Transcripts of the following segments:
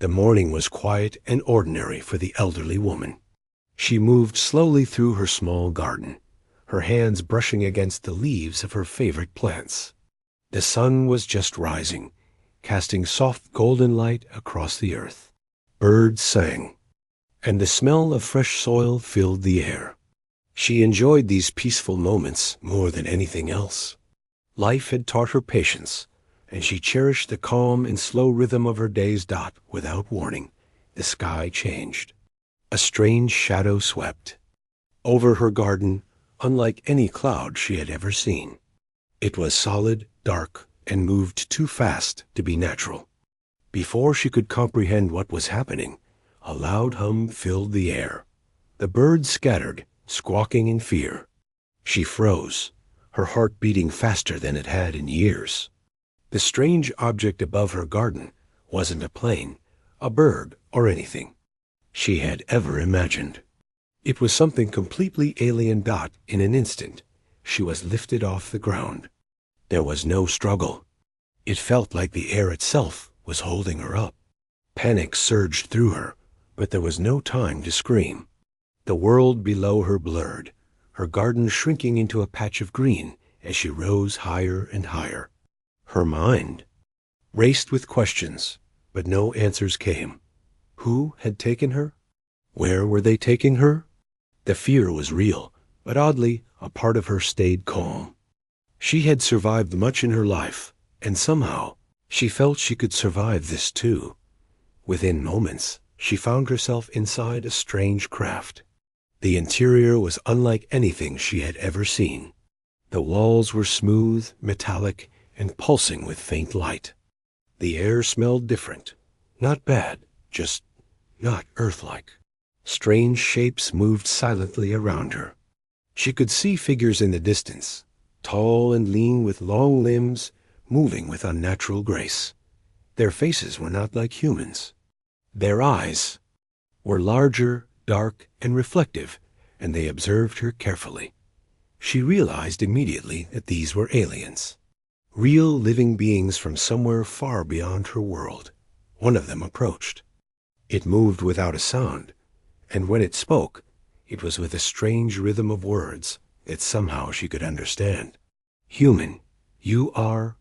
The morning was quiet and ordinary for the elderly woman. She moved slowly through her small garden, her hands brushing against the leaves of her favorite plants. The sun was just rising, casting soft golden light across the earth. Birds sang, and the smell of fresh soil filled the air. She enjoyed these peaceful moments more than anything else. Life had taught her patience, and she cherished the calm and slow rhythm of her days. Without warning, the sky changed. A strange shadow swept over her garden, unlike any cloud she had ever seen. It was solid, dark, and moved too fast to be natural. Before she could comprehend what was happening, a loud hum filled the air. The birds scattered, squawking in fear. She froze, her heart beating faster than it had in years. The strange object above her garden wasn't a plane, a bird, or anything she had ever imagined. It was something completely alien. In an instant, she was lifted off the ground. There was no struggle. It felt like the air itself was holding her up. Panic surged through her, but there was no time to scream. The world below her blurred, her garden shrinking into a patch of green as she rose higher and higher. Her mind raced with questions, but no answers came. Who had taken her? Where were they taking her? The fear was real, but oddly, a part of her stayed calm. She had survived much in her life, and somehow she felt she could survive this too. Within moments, she found herself inside a strange craft. The interior was unlike anything she had ever seen. The walls were smooth, metallic, and pulsing with faint light. The air smelled different. Not bad, just not Earth-like. Strange shapes moved silently around her. She could see figures in the distance, tall and lean with long limbs, moving with unnatural grace. Their faces were not like humans. Their eyes were larger, dark, and reflective, and they observed her carefully. She realized immediately that these were aliens, real living beings from somewhere far beyond her world. One of them approached. It moved without a sound, and when it spoke, it was with a strange rhythm of words that somehow she could understand. "Human, you are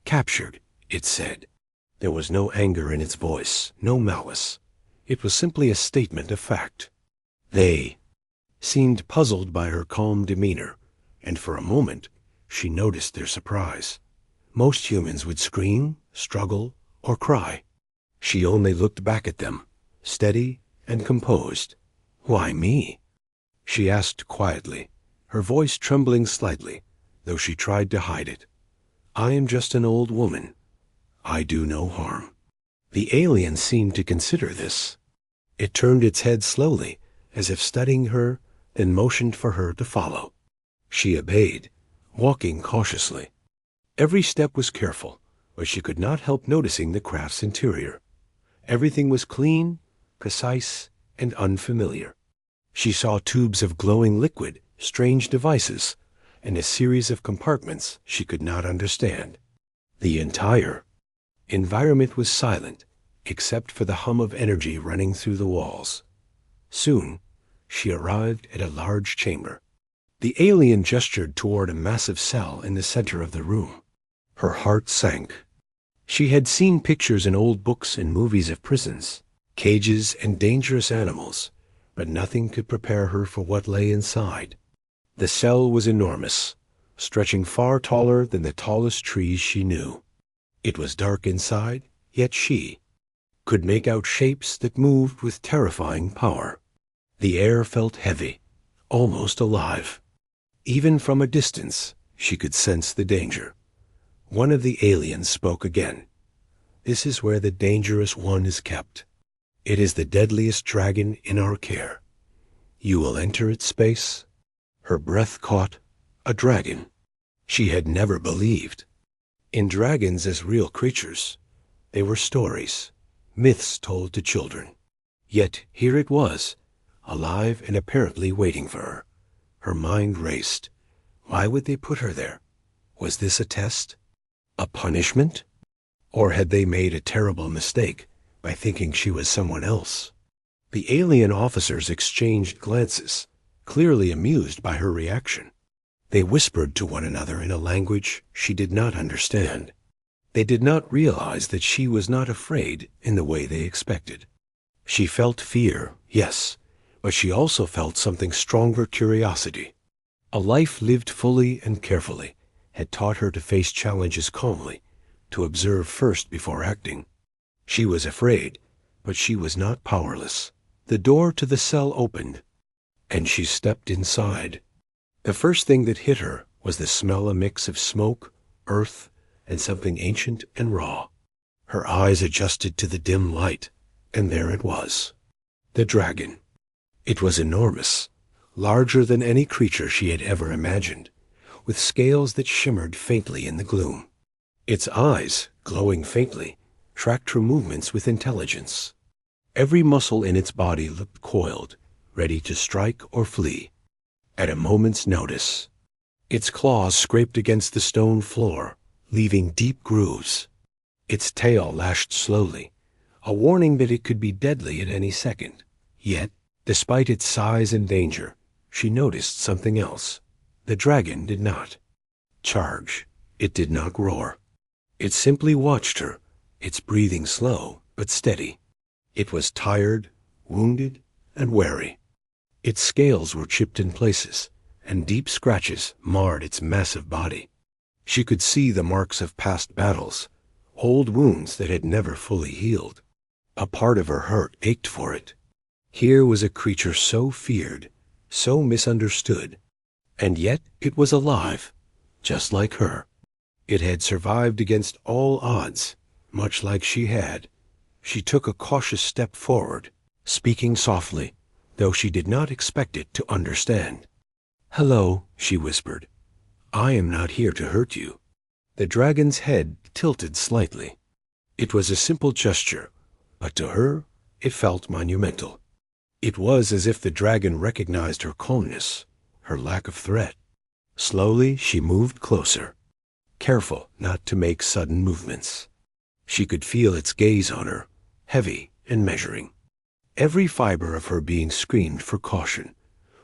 captured," it said. There was no anger in its voice, no malice. It was simply a statement of fact. They seemed puzzled by her calm demeanor, and for a moment she noticed their surprise. Most humans would scream, struggle, or cry. She only looked back at them, steady and composed. "Why me?" she asked quietly, her voice trembling slightly, though she tried to hide it. "I am just an old woman. I do no harm." The alien seemed to consider this. It turned its head slowly, as if studying her, then motioned for her to follow. She obeyed, walking cautiously. Every step was careful, but she could not help noticing the craft's interior. Everything was clean, precise, and unfamiliar. She saw tubes of glowing liquid, strange devices, and a series of compartments she could not understand. The entire environment was silent, except for the hum of energy running through the walls. Soon, she arrived at a large chamber. The alien gestured toward a massive cell in the center of the room. Her heart sank. She had seen pictures in old books and movies of prisons, cages, and dangerous animals, but nothing could prepare her for what lay inside. The cell was enormous, stretching far taller than the tallest trees she knew. It was dark inside, yet she could make out shapes that moved with terrifying power. The air felt heavy, almost alive. Even from a distance, she could sense the danger. One of the aliens spoke again. "This is where the dangerous one is kept. It is the deadliest dragon in our care. You will enter its space." Her breath caught. A dragon. She had never believed in dragons as real creatures. They were stories, myths told to children. Yet here it was, alive and apparently waiting for her. Her mind raced. Why would they put her there? Was this a test? A punishment? Or had they made a terrible mistake, by thinking she was someone else. The alien officers exchanged glances, clearly amused by her reaction. They whispered to one another in a language she did not understand. They did not realize that she was not afraid in the way they expected. She felt fear, yes, but she also felt something stronger: curiosity. A life lived fully and carefully had taught her to face challenges calmly, to observe first before acting. She was afraid, but she was not powerless. The door to the cell opened, and she stepped inside. The first thing that hit her was the smell, a mix of smoke, earth, and something ancient and raw. Her eyes adjusted to the dim light, and there it was. The dragon. It was enormous, larger than any creature she had ever imagined, with scales that shimmered faintly in the gloom. Its eyes, glowing faintly, tracked her movements with intelligence. Every muscle in its body looked coiled, ready to strike or flee at a moment's notice. Its claws scraped against the stone floor, leaving deep grooves. Its tail lashed slowly, a warning that it could be deadly at any second. Yet, despite its size and danger, she noticed something else. The dragon did not charge. It did not roar. It simply watched her, its breathing slow but steady. It was tired, wounded, and wary. Its scales were chipped in places, and deep scratches marred its massive body. She could see the marks of past battles, old wounds that had never fully healed. A part of her heart ached for it. Here was a creature so feared, so misunderstood, and yet it was alive, just like her. It had survived against all odds, much like she had. She took a cautious step forward, speaking softly, though she did not expect it to understand. "Hello," she whispered. "I am not here to hurt you." The dragon's head tilted slightly. It was a simple gesture, but to her it felt monumental. It was as if the dragon recognized her calmness, her lack of threat. Slowly she moved closer, careful not to make sudden movements. She could feel its gaze on her, heavy and measuring. Every fiber of her being screamed for caution,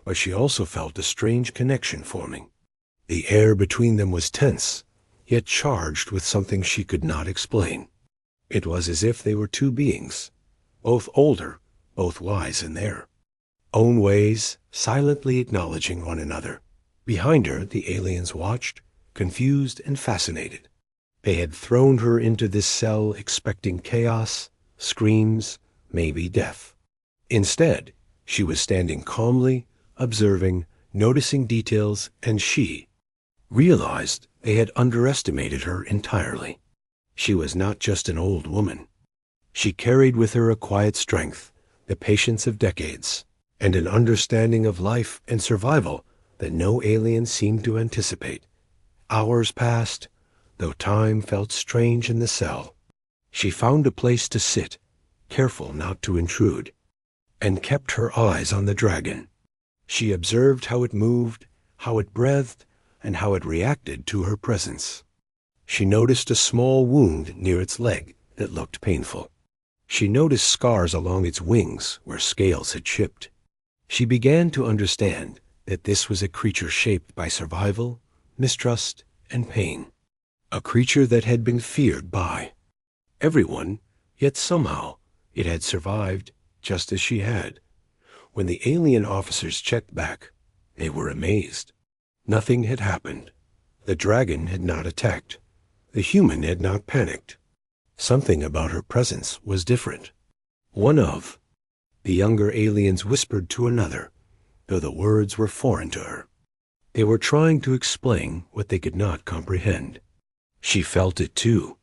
but she also felt a strange connection forming. The air between them was tense, yet charged with something she could not explain. It was as if they were two beings, both older, both wise in their own ways, silently acknowledging one another. Behind her, the aliens watched, confused and fascinated. They had thrown her into this cell expecting chaos, screams, maybe death. Instead, she was standing calmly, observing, noticing details, and she realized they had underestimated her entirely. She was not just an old woman. She carried with her a quiet strength, the patience of decades, and an understanding of life and survival that no alien seemed to anticipate. Hours passed, though time felt strange in the cell. She found a place to sit, careful not to intrude, and kept her eyes on the dragon. She observed how it moved, how it breathed, and how it reacted to her presence. She noticed a small wound near its leg that looked painful. She noticed scars along its wings where scales had chipped. She began to understand that this was a creature shaped by survival, mistrust, and pain. A creature that had been feared by everyone, yet somehow it had survived just as she had. When the alien officers checked back, they were amazed. Nothing had happened. The dragon had not attacked. The human had not panicked. Something about her presence was different. The younger aliens whispered to another, though the words were foreign to her. They were trying to explain what they could not comprehend. She felt it too.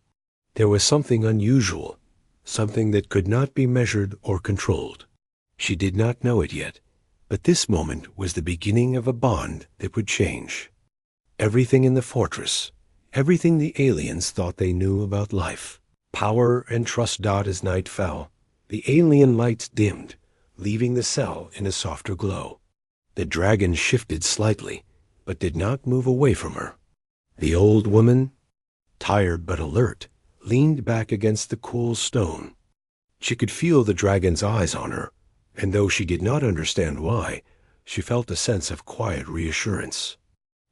There was something unusual, something that could not be measured or controlled. She did not know it yet, but this moment was the beginning of a bond that would change everything in the fortress, everything the aliens thought they knew about life. Power and trust as night fell. The alien lights dimmed, leaving the cell in a softer glow. The dragon shifted slightly, but did not move away from her. The old woman, tired but alert, leaned back against the cool stone. She could feel the dragon's eyes on her, and though she did not understand why, she felt a sense of quiet reassurance.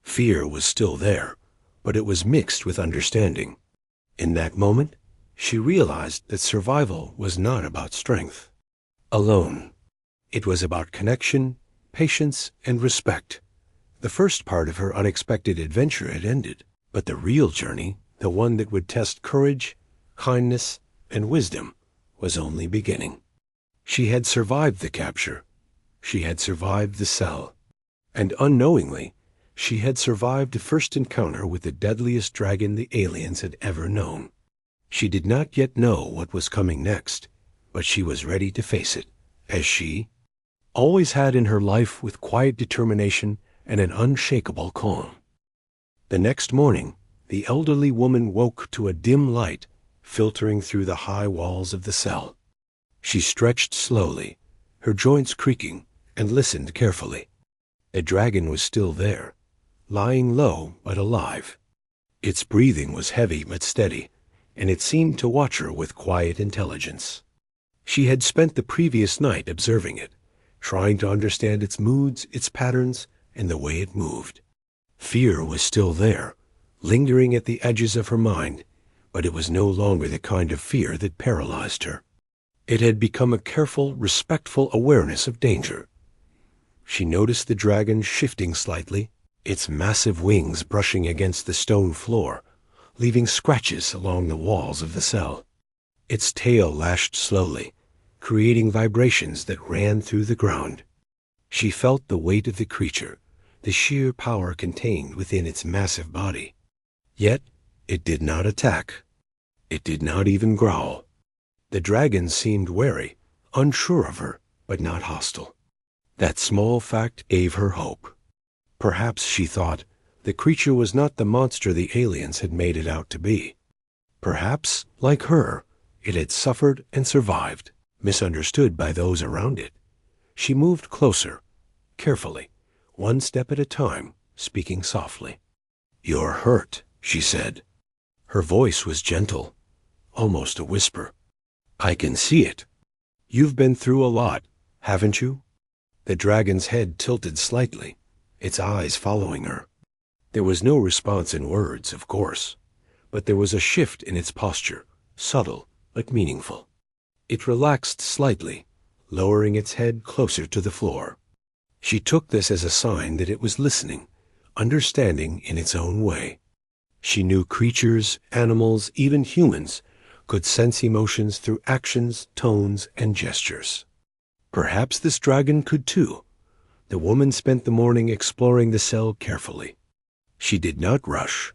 Fear was still there, but it was mixed with understanding. In that moment, she realized that survival was not about strength alone. It was about connection, patience, and respect. The first part of her unexpected adventure had ended, but the real journey, the one that would test courage, kindness, and wisdom, was only beginning. She had survived the capture. She had survived the cell. And unknowingly, she had survived the first encounter with the deadliest dragon the aliens had ever known. She did not yet know what was coming next, but she was ready to face it, as she always had in her life, with quiet determination and an unshakable calm. The next morning, the elderly woman woke to a dim light filtering through the high walls of the cell. She stretched slowly, her joints creaking, and listened carefully. The dragon was still there, lying low but alive. Its breathing was heavy but steady, and it seemed to watch her with quiet intelligence. She had spent the previous night observing it, trying to understand its moods, its patterns, and the way it moved. Fear was still there, lingering at the edges of her mind, but it was no longer the kind of fear that paralyzed her. It had become a careful, respectful awareness of danger. She noticed the dragon shifting slightly, its massive wings brushing against the stone floor, leaving scratches along the walls of the cell. Its tail lashed slowly, creating vibrations that ran through the ground. She felt the weight of the creature, the sheer power contained within its massive body. Yet it did not attack. It did not even growl. The dragon seemed wary, unsure of her, but not hostile. That small fact gave her hope. Perhaps, she thought, the creature was not the monster the aliens had made it out to be. Perhaps, like her, it had suffered and survived, misunderstood by those around it. She moved closer, carefully, one step at a time, speaking softly. "You're hurt," she said. Her voice was gentle, almost a whisper. "I can see it. You've been through a lot, haven't you?" The dragon's head tilted slightly, its eyes following her. There was no response in words, of course, but there was a shift in its posture, subtle but meaningful. It relaxed slightly, lowering its head closer to the floor. She took this as a sign that it was listening, understanding in its own way. She knew creatures, animals, even humans, could sense emotions through actions, tones, and gestures. Perhaps this dragon could too. The woman spent the morning exploring the cell carefully. She did not rush.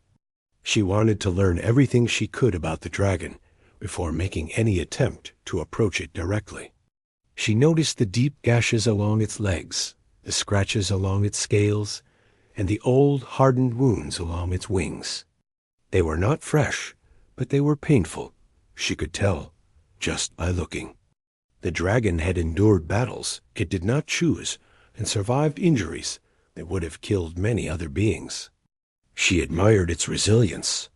She wanted to learn everything she could about the dragon before making any attempt to approach it directly. She noticed the deep gashes along its legs, the scratches along its scales, and the old, hardened wounds along its wings. They were not fresh, but they were painful, she could tell, just by looking. The dragon had endured battles it did not choose and survived injuries that would have killed many other beings. She admired its resilience.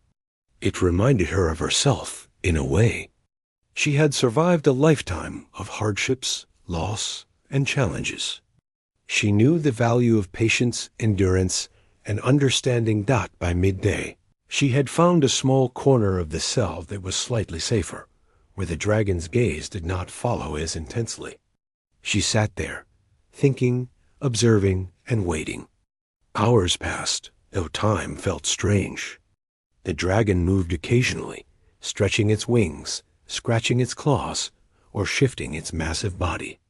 It reminded her of herself, in a way. She had survived a lifetime of hardships, loss, and challenges. She knew the value of patience, endurance, and understanding that by midday. She had found a small corner of the cell that was slightly safer, where the dragon's gaze did not follow as intensely. She sat there, thinking, observing, and waiting. Hours passed, though time felt strange. The dragon moved occasionally, stretching its wings, scratching its claws, or shifting its massive body.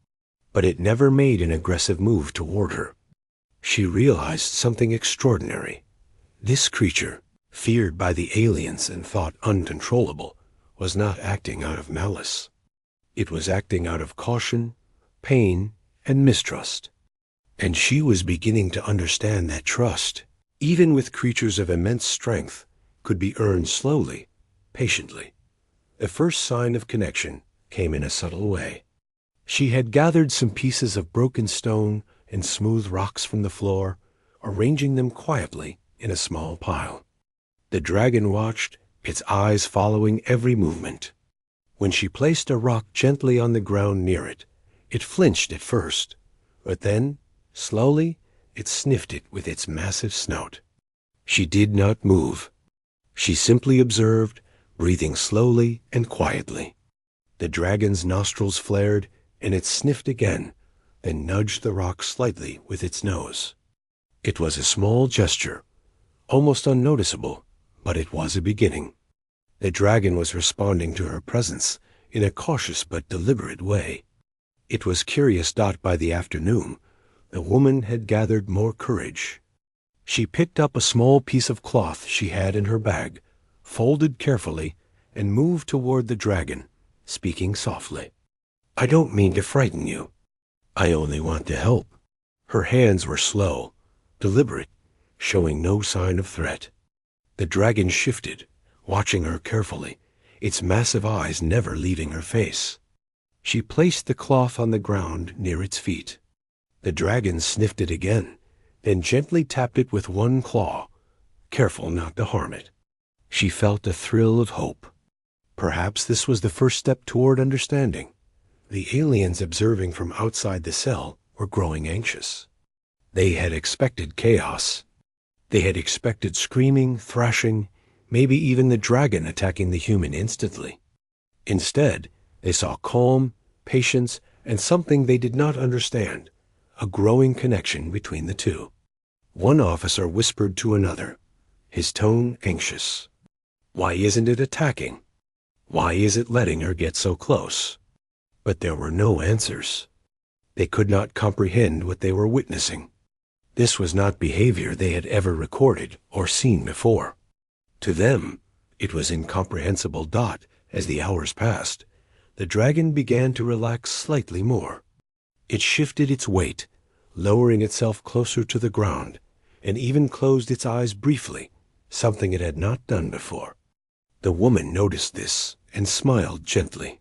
But it never made an aggressive move toward her. She realized something extraordinary. This creature, feared by the aliens and thought uncontrollable, was not acting out of malice. It was acting out of caution, pain, and mistrust. And she was beginning to understand that trust, even with creatures of immense strength, could be earned slowly, patiently. The first sign of connection came in a subtle way. She had gathered some pieces of broken stone and smooth rocks from the floor, arranging them quietly in a small pile. The dragon watched, its eyes following every movement. When she placed a rock gently on the ground near it, it flinched at first, but then, slowly, it sniffed it with its massive snout. She did not move. She simply observed, breathing slowly and quietly. The dragon's nostrils flared, and it sniffed again, then nudged the rock slightly with its nose. It was a small gesture, almost unnoticeable, but it was a beginning. The dragon was responding to her presence in a cautious but deliberate way. It was curious that by the afternoon, the woman had gathered more courage. She picked up a small piece of cloth she had in her bag, folded carefully, and moved toward the dragon, speaking softly. "I don't mean to frighten you. I only want to help." Her hands were slow, deliberate, showing no sign of threat. The dragon shifted, watching her carefully, its massive eyes never leaving her face. She placed the cloth on the ground near its feet. The dragon sniffed it again, then gently tapped it with one claw, careful not to harm it. She felt a thrill of hope. Perhaps this was the first step toward understanding. The aliens observing from outside the cell were growing anxious. They had expected chaos. They had expected screaming, thrashing, maybe even the dragon attacking the human instantly. Instead, they saw calm, patience, and something they did not understand, a growing connection between the two. One officer whispered to another, his tone anxious. "Why isn't it attacking? Why is it letting her get so close?" But there were no answers. They could not comprehend what they were witnessing. This was not behavior they had ever recorded or seen before. To them, it was incomprehensible. As the hours passed, the dragon began to relax slightly more. It shifted its weight, lowering itself closer to the ground, and even closed its eyes briefly, something it had not done before. The woman noticed this and smiled gently.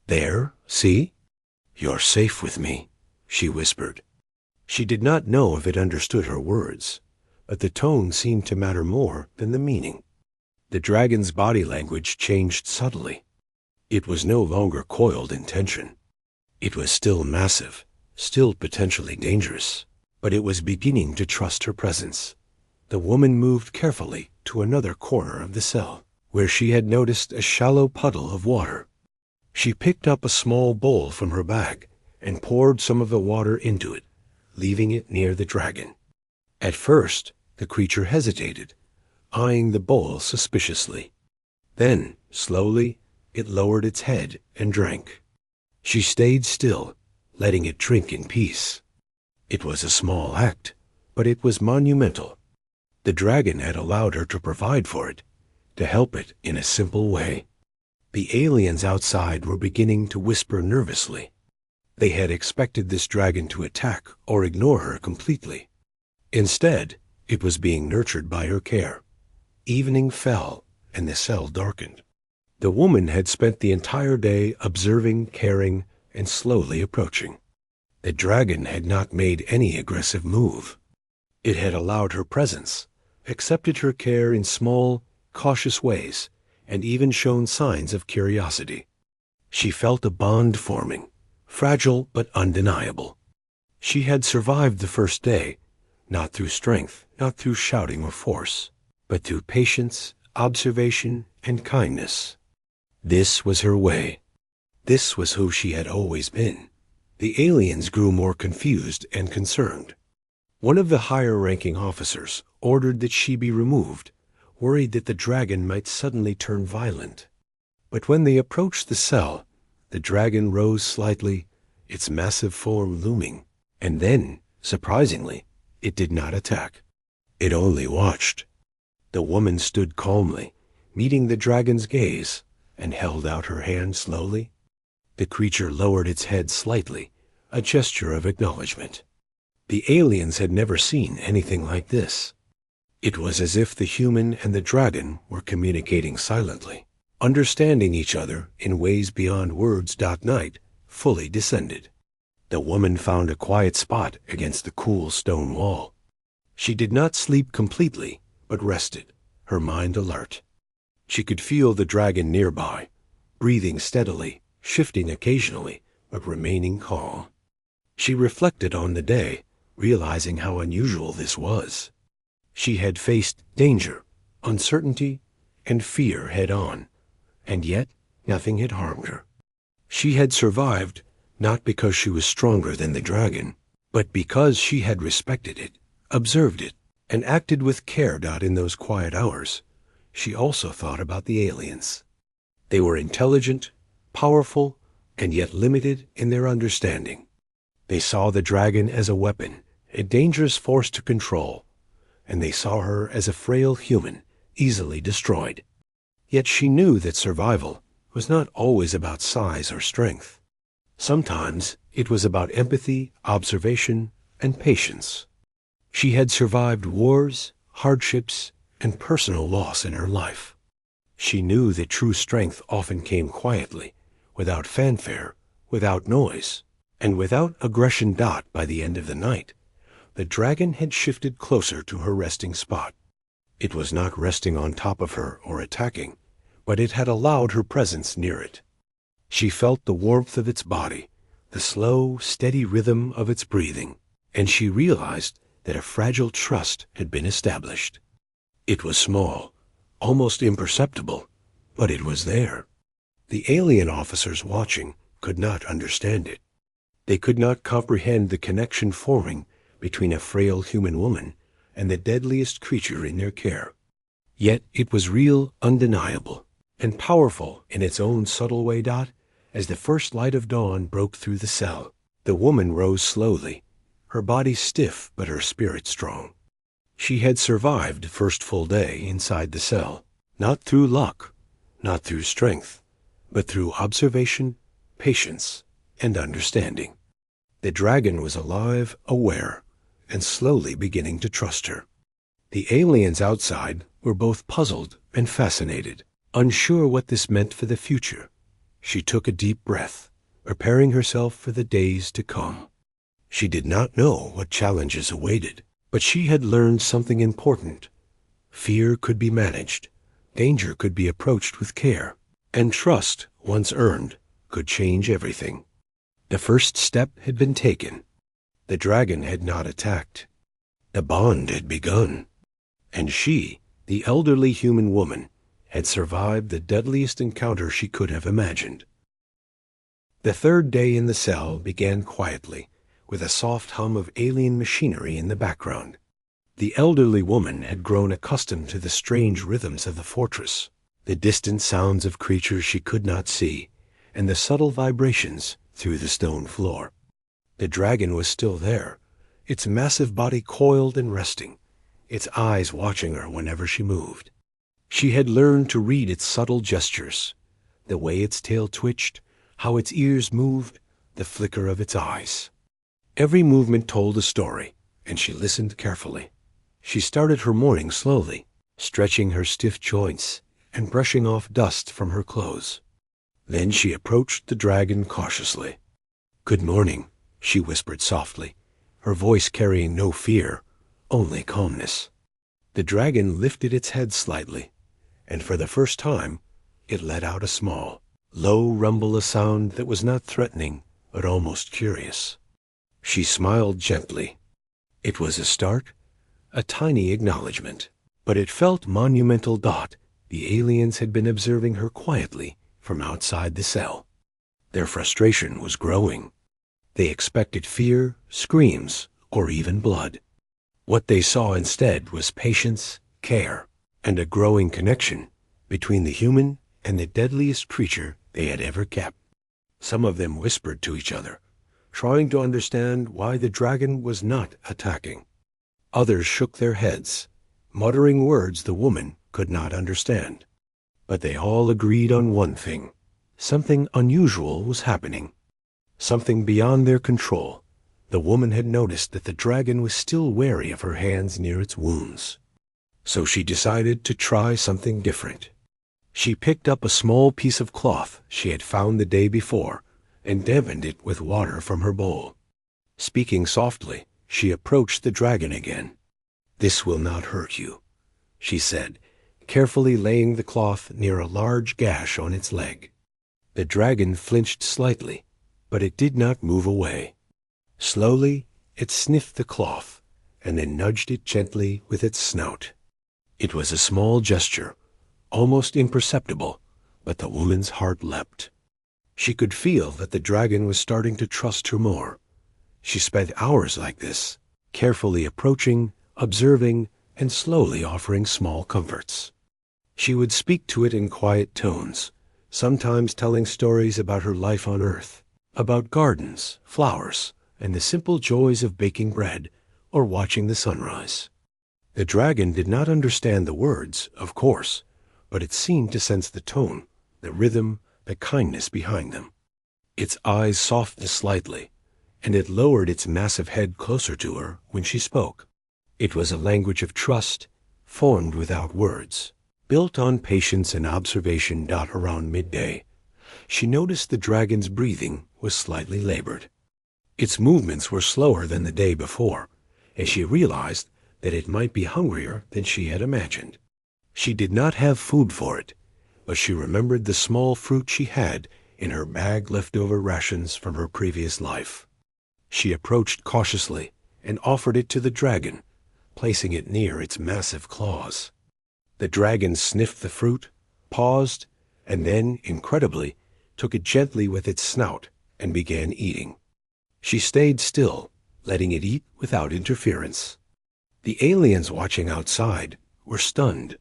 "There, see? You're safe with me," she whispered. She did not know if it understood her words, but the tone seemed to matter more than the meaning. The dragon's body language changed subtly. It was no longer coiled in tension. It was still massive, still potentially dangerous, but it was beginning to trust her presence. The woman moved carefully to another corner of the cell, where she had noticed a shallow puddle of water. She picked up a small bowl from her bag and poured some of the water into it, leaving it near the dragon. At first, the creature hesitated, eyeing the bowl suspiciously. Then, slowly, it lowered its head and drank. She stayed still, letting it drink in peace. It was a small act, but it was monumental. The dragon had allowed her to provide for it, to help it in a simple way. The aliens outside were beginning to whisper nervously. They had expected this dragon to attack or ignore her completely. Instead, it was being nurtured by her care. Evening fell, and the cell darkened. The woman had spent the entire day observing, caring, and slowly approaching. The dragon had not made any aggressive move. It had allowed her presence, accepted her care in small, cautious ways, and even shown signs of curiosity. She felt a bond forming, fragile but undeniable. She had survived the first day, not through strength, not through shouting or force, but through patience, observation, and kindness. This was her way. This was who she had always been. The aliens grew more confused and concerned. One of the higher-ranking officers ordered that she be removed, worried that the dragon might suddenly turn violent. But when they approached the cell, the dragon rose slightly, its massive form looming, and then, surprisingly, it did not attack. It only watched. The woman stood calmly, meeting the dragon's gaze, and held out her hand slowly. The creature lowered its head slightly, a gesture of acknowledgement. The aliens had never seen anything like this. It was as if the human and the dragon were communicating silently, understanding each other in ways beyond words. Night fully descended. The woman found a quiet spot against the cool stone wall. She did not sleep completely, but rested, her mind alert. She could feel the dragon nearby, breathing steadily, shifting occasionally, but remaining calm. She reflected on the day, realizing how unusual this was. She had faced danger, uncertainty, and fear head-on, and yet nothing had harmed her. She had survived not because she was stronger than the dragon, but because she had respected it, observed it, and acted with care. In those quiet hours, she also thought about the aliens. They were intelligent, powerful, and yet limited in their understanding. They saw the dragon as a weapon, a dangerous force to control, and they saw her as a frail human, easily destroyed. Yet she knew that survival was not always about size or strength. Sometimes it was about empathy, observation, and patience. She had survived wars, hardships, and personal loss in her life. She knew that true strength often came quietly, without fanfare, without noise, and without aggression. By the end of the night, the dragon had shifted closer to her resting spot. It was not resting on top of her or attacking, but it had allowed her presence near it. She felt the warmth of its body, the slow, steady rhythm of its breathing, and she realized that a fragile trust had been established. It was small, almost imperceptible, but it was there. The alien officers watching could not understand it. They could not comprehend the connection forming between a frail human woman and the deadliest creature in their care. Yet it was real, undeniable, and powerful in its own subtle way. As the first light of dawn broke through the cell, the woman rose slowly, her body stiff but her spirit strong. She had survived the first full day inside the cell, not through luck, not through strength, but through observation, patience, and understanding. The dragon was alive, aware, and slowly beginning to trust her. The aliens outside were both puzzled and fascinated, unsure what this meant for the future. She took a deep breath, preparing herself for the days to come. She did not know what challenges awaited, but she had learned something important. Fear could be managed, danger could be approached with care, and trust, once earned, could change everything. The first step had been taken. The dragon had not attacked. The bond had begun. And she, the elderly human woman, had survived the deadliest encounter she could have imagined. The third day in the cell began quietly, with a soft hum of alien machinery in the background. The elderly woman had grown accustomed to the strange rhythms of the fortress, the distant sounds of creatures she could not see, and the subtle vibrations through the stone floor. The dragon was still there, its massive body coiled and resting, its eyes watching her whenever she moved. She had learned to read its subtle gestures, the way its tail twitched, how its ears moved, the flicker of its eyes. Every movement told a story, and she listened carefully. She started her morning slowly, stretching her stiff joints and brushing off dust from her clothes. Then she approached the dragon cautiously. "Good morning," she whispered softly, her voice carrying no fear, only calmness. The dragon lifted its head slightly, and for the first time it let out a small, low rumble, a sound that was not threatening, but almost curious. She smiled gently. It was a start, a tiny acknowledgement, but it felt monumental. The aliens had been observing her quietly from outside the cell. Their frustration was growing. They expected fear, screams, or even blood. What they saw instead was patience, care, and a growing connection between the human and the deadliest creature they had ever kept. Some of them whispered to each other, trying to understand why the dragon was not attacking. Others shook their heads, muttering words the woman could not understand. But they all agreed on one thing. Something unusual was happening. Something beyond their control. The woman had noticed that the dragon was still wary of her hands near its wounds. So she decided to try something different. She picked up a small piece of cloth she had found the day before and dampened it with water from her bowl. Speaking softly, she approached the dragon again. "This will not hurt you," she said, carefully laying the cloth near a large gash on its leg. The dragon flinched slightly, but it did not move away. Slowly, it sniffed the cloth, and then nudged it gently with its snout. It was a small gesture, almost imperceptible, but the woman's heart leapt. She could feel that the dragon was starting to trust her more. She spent hours like this, carefully approaching, observing, and slowly offering small comforts. She would speak to it in quiet tones, sometimes telling stories about her life on Earth, about gardens, flowers, and the simple joys of baking bread or watching the sunrise. The dragon did not understand the words, of course, but it seemed to sense the tone, the rhythm, the kindness behind them. Its eyes softened slightly, and it lowered its massive head closer to her when she spoke. It was a language of trust, formed without words, built on patience and observation. Around midday, she noticed the dragon's breathing was slightly labored. Its movements were slower than the day before, and she realized that it might be hungrier than she had imagined. She did not have food for it, but she remembered the small fruit she had in her bag, leftover rations from her previous life. She approached cautiously and offered it to the dragon, placing it near its massive claws. The dragon sniffed the fruit, paused, and then, incredibly, took it gently with its snout and began eating. She stayed still, letting it eat without interference. The aliens watching outside were stunned.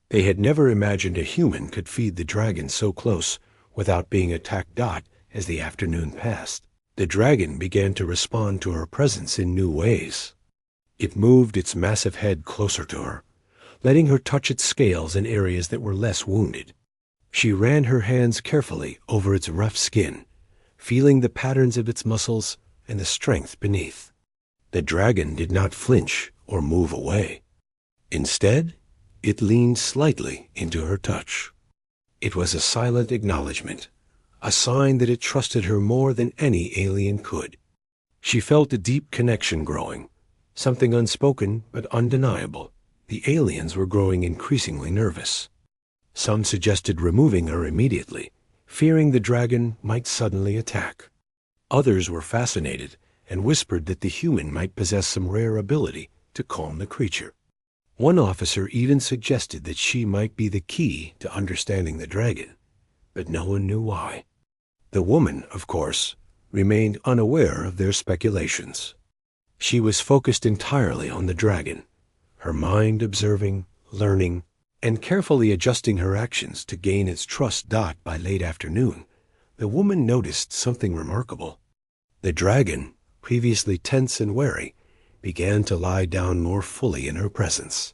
They had never imagined a human could feed the dragon so close without being attacked. As the afternoon passed, the dragon began to respond to her presence in new ways. It moved its massive head closer to her, letting her touch its scales in areas that were less wounded. She ran her hands carefully over its rough skin, feeling the patterns of its muscles and the strength beneath. The dragon did not flinch or move away. Instead, it leaned slightly into her touch. It was a silent acknowledgement, a sign that it trusted her more than any alien could. She felt a deep connection growing, something unspoken but undeniable. The aliens were growing increasingly nervous. Some suggested removing her immediately, fearing the dragon might suddenly attack. Others were fascinated and whispered that the human might possess some rare ability to calm the creature. One officer even suggested that she might be the key to understanding the dragon, but no one knew why. The woman, of course, remained unaware of their speculations. She was focused entirely on the dragon, her mind observing, learning, and carefully adjusting her actions to gain its trust. By late afternoon, the woman noticed something remarkable. The dragon, previously tense and wary, began to lie down more fully in her presence.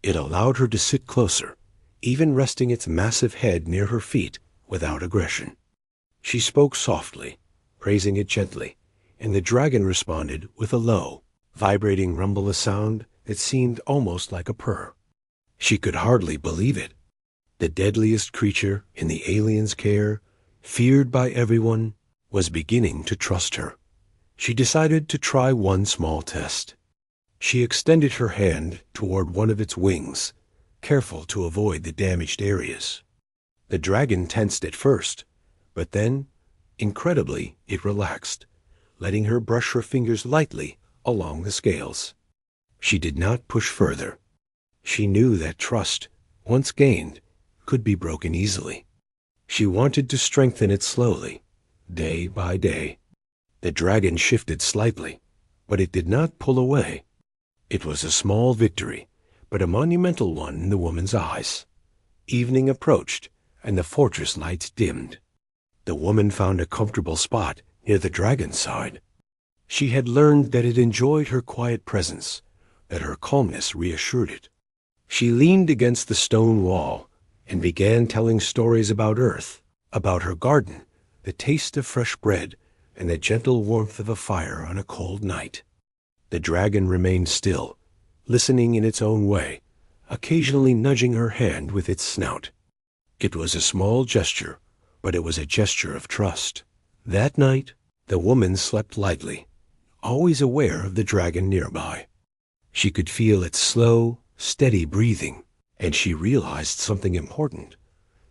It allowed her to sit closer, even resting its massive head near her feet without aggression. She spoke softly, praising it gently, and the dragon responded with a low, vibrating rumble, a sound that seemed almost like a purr. She could hardly believe it. The deadliest creature in the aliens' care, feared by everyone, was beginning to trust her. She decided to try one small test. She extended her hand toward one of its wings, careful to avoid the damaged areas. The dragon tensed at first, but then, incredibly, it relaxed, letting her brush her fingers lightly along the scales. She did not push further. She knew that trust, once gained, could be broken easily. She wanted to strengthen it slowly, day by day. The dragon shifted slightly, but it did not pull away. It was a small victory, but a monumental one in the woman's eyes. Evening approached, and the fortress lights dimmed. The woman found a comfortable spot near the dragon's side. She had learned that it enjoyed her quiet presence, that her calmness reassured it. She leaned against the stone wall and began telling stories about Earth, about her garden, the taste of fresh bread, and the gentle warmth of a fire on a cold night. The dragon remained still, listening in its own way, occasionally nudging her hand with its snout. It was a small gesture, but it was a gesture of trust. That night, the woman slept lightly, always aware of the dragon nearby. She could feel its slow, steady breathing, and she realized something important.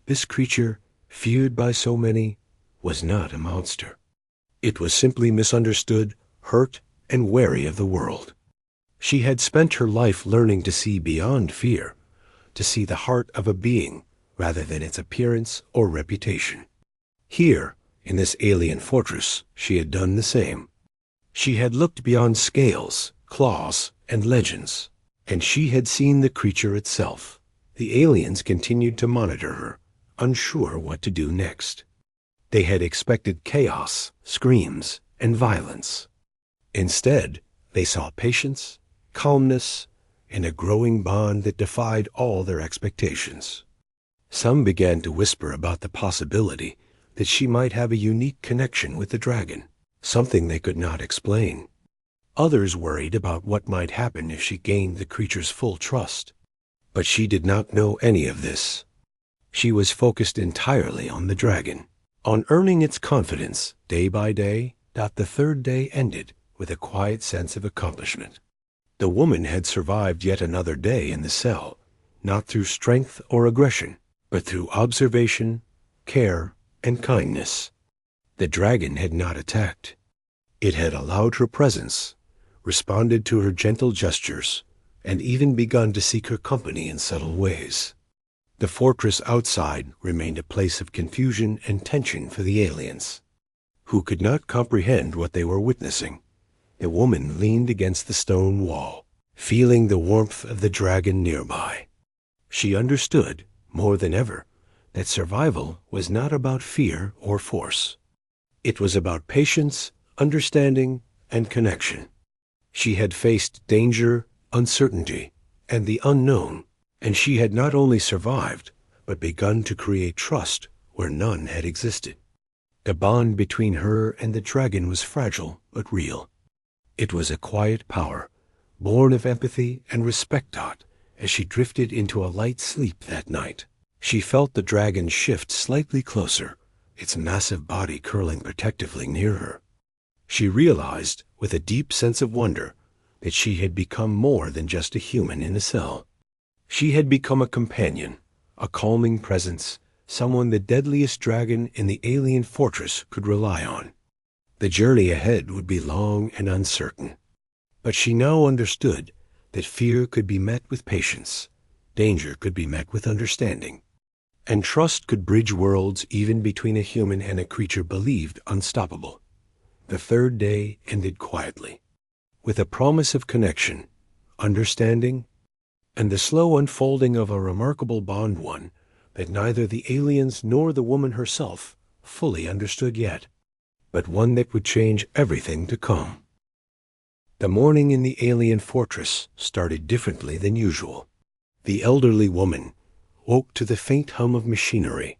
This creature, feared by so many, was not a monster. It was simply misunderstood, hurt, and wary of the world. She had spent her life learning to see beyond fear, to see the heart of a being rather than its appearance or reputation. Here, in this alien fortress, she had done the same. She had looked beyond scales, claws, and legends, and she had seen the creature itself. The aliens continued to monitor her, unsure what to do next. They had expected chaos, screams, and violence. Instead, they saw patience, calmness, and a growing bond that defied all their expectations. Some began to whisper about the possibility that she might have a unique connection with the dragon, something they could not explain. Others worried about what might happen if she gained the creature's full trust. But she did not know any of this. She was focused entirely on the dragon, on earning its confidence day by day. The third day ended with a quiet sense of accomplishment. The woman had survived yet another day in the cell, not through strength or aggression, but through observation, care, and kindness. The dragon had not attacked. It had allowed her presence, responded to her gentle gestures, and even begun to seek her company in subtle ways. The fortress outside remained a place of confusion and tension for the aliens, who could not comprehend what they were witnessing. The woman leaned against the stone wall, feeling the warmth of the dragon nearby. She understood, more than ever, that survival was not about fear or force. It was about patience, understanding, and connection. She had faced danger, uncertainty, and the unknown, and she had not only survived, but begun to create trust where none had existed. The bond between her and the dragon was fragile but real. It was a quiet power, born of empathy and respect. As she drifted into a light sleep that night, she felt the dragon shift slightly closer, its massive body curling protectively near her. She realized, with a deep sense of wonder, that she had become more than just a human in a cell. She had become a companion, a calming presence, someone the deadliest dragon in the alien fortress could rely on. The journey ahead would be long and uncertain, but she now understood that fear could be met with patience, danger could be met with understanding, and trust could bridge worlds even between a human and a creature believed unstoppable. The third day ended quietly, with a promise of connection, understanding, and the slow unfolding of a remarkable bond, one that neither the aliens nor the woman herself fully understood yet, but one that would change everything to come. The morning in the alien fortress started differently than usual. The elderly woman woke to the faint hum of machinery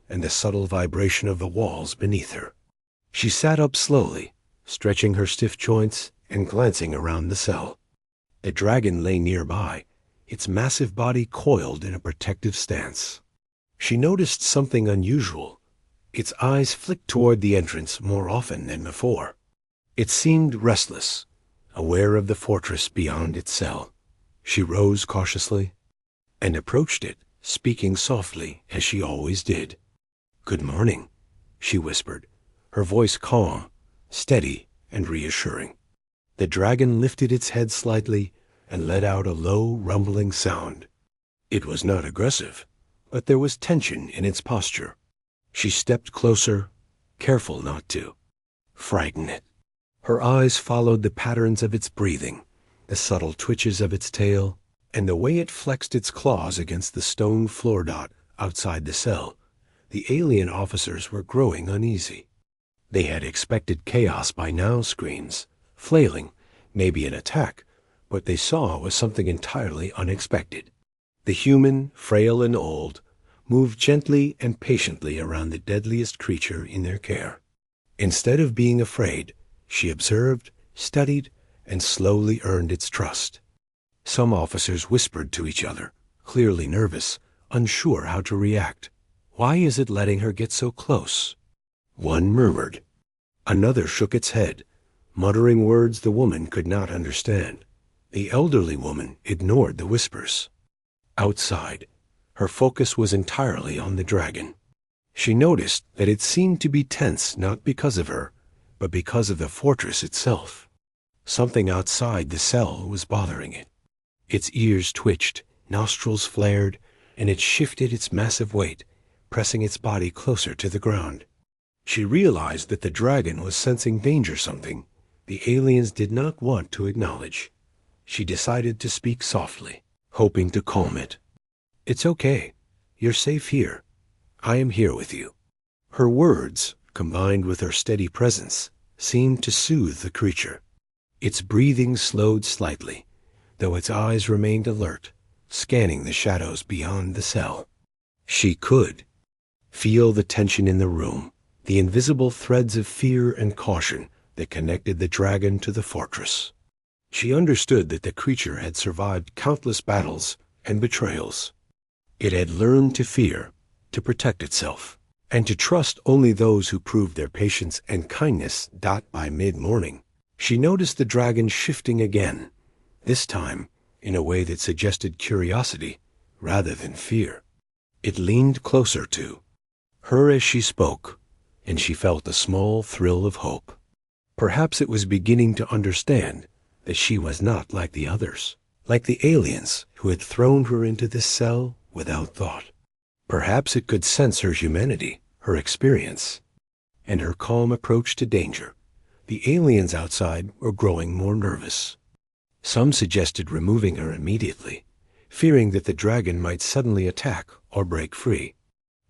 and the subtle vibration of the walls beneath her. She sat up slowly, stretching her stiff joints and glancing around the cell. The dragon lay nearby, its massive body coiled in a protective stance. She noticed something unusual. Its eyes flicked toward the entrance more often than before. It seemed restless, aware of the fortress beyond its cell. She rose cautiously and approached it, speaking softly as she always did. "Good morning," she whispered, her voice calm, steady, and reassuring. The dragon lifted its head slightly and let out a low, rumbling sound. It was not aggressive, but there was tension in its posture. She stepped closer, careful not to frighten it. Her eyes followed the patterns of its breathing, the subtle twitches of its tail, and the way it flexed its claws against the stone floor. Outside the cell, the alien officers were growing uneasy. They had expected chaos by now, screams, flailing, maybe an attack. What they saw was something entirely unexpected. The human, frail and old, moved gently and patiently around the deadliest creature in their care. Instead of being afraid, she observed, studied, and slowly earned its trust. Some officers whispered to each other, clearly nervous, unsure how to react. "Why is it letting her get so close?" One murmured. Another shook its head, muttering words the woman could not understand. The elderly woman ignored the whispers. Outside, her focus was entirely on the dragon. She noticed that it seemed to be tense not because of her, but because of the fortress itself. Something outside the cell was bothering it. Its ears twitched, nostrils flared, and it shifted its massive weight, pressing its body closer to the ground. She realized that the dragon was sensing danger, something the aliens did not want to acknowledge. She decided to speak softly, hoping to calm it. "It's okay. You're safe here. I am here with you." Her words, combined with her steady presence, seemed to soothe the creature. Its breathing slowed slightly, though its eyes remained alert, scanning the shadows beyond the cell. She could feel the tension in the room, the invisible threads of fear and caution that connected the dragon to the fortress. She understood that the creature had survived countless battles and betrayals. It had learned to fear, to protect itself, and to trust only those who proved their patience and kindness. By mid-morning, she noticed the dragon shifting again, this time in a way that suggested curiosity rather than fear. It leaned closer to her as she spoke, and she felt a small thrill of hope. Perhaps it was beginning to understand that she was not like the others, like the aliens who had thrown her into this cell without thought. Perhaps it could sense her humanity, her experience, and her calm approach to danger. The aliens outside were growing more nervous. Some suggested removing her immediately, fearing that the dragon might suddenly attack or break free.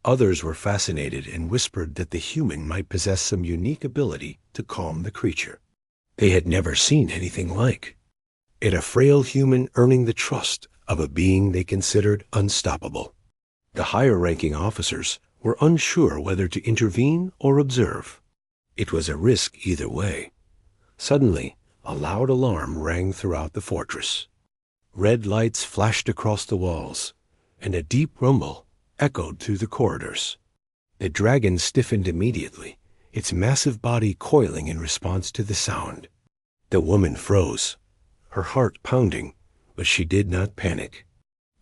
Others were fascinated and whispered that the human might possess some unique ability to calm the creature. They had never seen anything like it, a frail human earning the trust of a being they considered unstoppable. The higher-ranking officers were unsure whether to intervene or observe. It was a risk either way. Suddenly, a loud alarm rang throughout the fortress. Red lights flashed across the walls, and a deep rumble echoed through the corridors. The dragon stiffened immediately, its massive body coiling in response to the sound. The woman froze, her heart pounding, but she did not panic.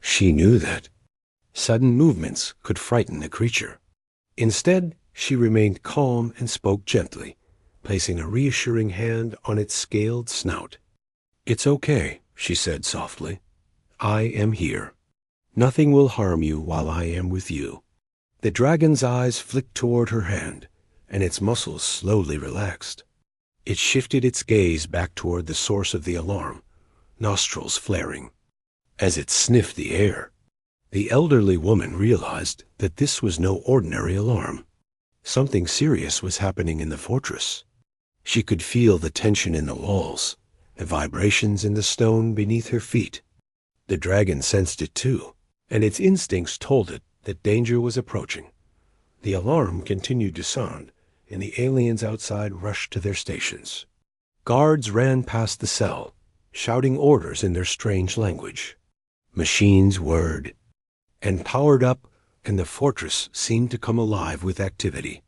She knew that sudden movements could frighten the creature. Instead, she remained calm and spoke gently, placing a reassuring hand on its scaled snout. "It's okay," she said softly. "I am here. Nothing will harm you while I am with you." The dragon's eyes flicked toward her hand, and its muscles slowly relaxed. It shifted its gaze back toward the source of the alarm, nostrils flaring. As it sniffed the air, the elderly woman realized that this was no ordinary alarm. Something serious was happening in the fortress. She could feel the tension in the walls, the vibrations in the stone beneath her feet. The dragon sensed it too, and its instincts told it that danger was approaching. The alarm continued to sound, and the aliens outside rushed to their stations. Guards ran past the cell, shouting orders in their strange language. Machines whirred and powered up, and the fortress seemed to come alive with activity.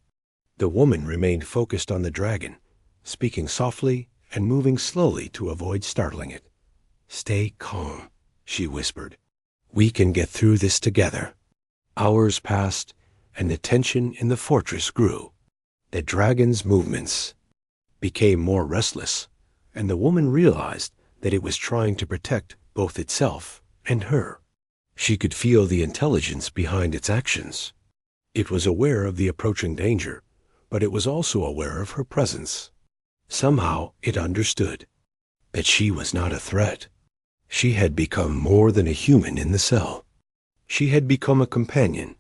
The woman remained focused on the dragon, speaking softly and moving slowly to avoid startling it. "Stay calm," she whispered. "We can get through this together." Hours passed, and the tension in the fortress grew. The dragon's movements became more restless, and the woman realized that it was trying to protect both itself and her. She could feel the intelligence behind its actions. It was aware of the approaching danger, but it was also aware of her presence. Somehow it understood that she was not a threat. She had become more than a human in the cell. She had become a companion,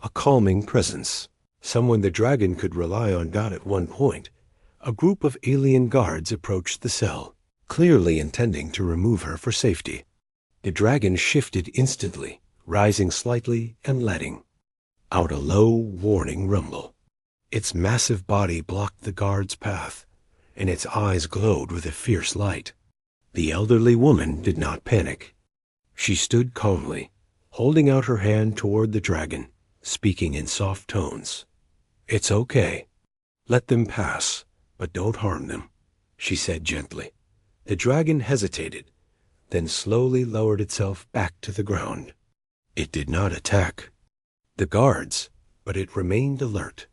a calming presence, someone the dragon could rely on. At one point, a group of alien guards approached the cell, clearly intending to remove her for safety. The dragon shifted instantly, rising slightly and letting out a low, warning rumble. Its massive body blocked the guard's path, and its eyes glowed with a fierce light. The elderly woman did not panic. She stood calmly, holding out her hand toward the dragon, speaking in soft tones. "It's okay. Let them pass, but don't harm them," she said gently. The dragon hesitated, then slowly lowered itself back to the ground. It did not attack. The guards, but it remained alert,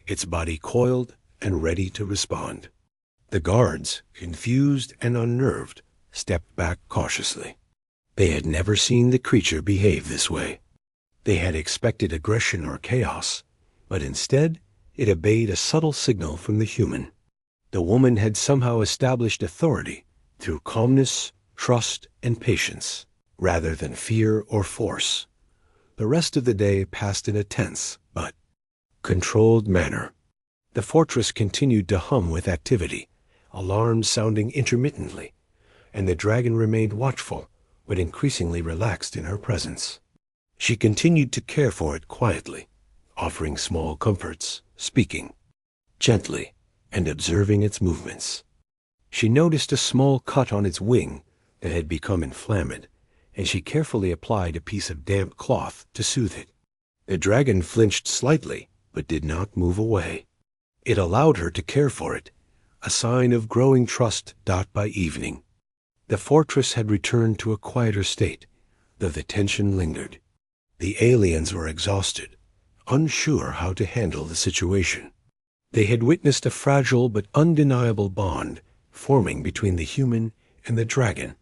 its body coiled and ready to respond. The guards, confused and unnerved, stepped back cautiously. They had never seen the creature behave this way. They had expected aggression or chaos, but instead it obeyed a subtle signal from the human. The woman had somehow established authority through calmness, trust, and patience, rather than fear or force. The rest of the day passed in a tense but controlled manner. The fortress continued to hum with activity, alarms sounding intermittently, and the dragon remained watchful but increasingly relaxed in her presence. She continued to care for it quietly, offering small comforts, speaking gently, and observing its movements. She noticed a small cut on its wing that had become inflamed, and she carefully applied a piece of damp cloth to soothe it. The dragon flinched slightly, but did not move away. It allowed her to care for it, a sign of growing trust. By evening, the fortress had returned to a quieter state, though the tension lingered. The aliens were exhausted, unsure how to handle the situation. They had witnessed a fragile but undeniable bond forming between the human and the dragon,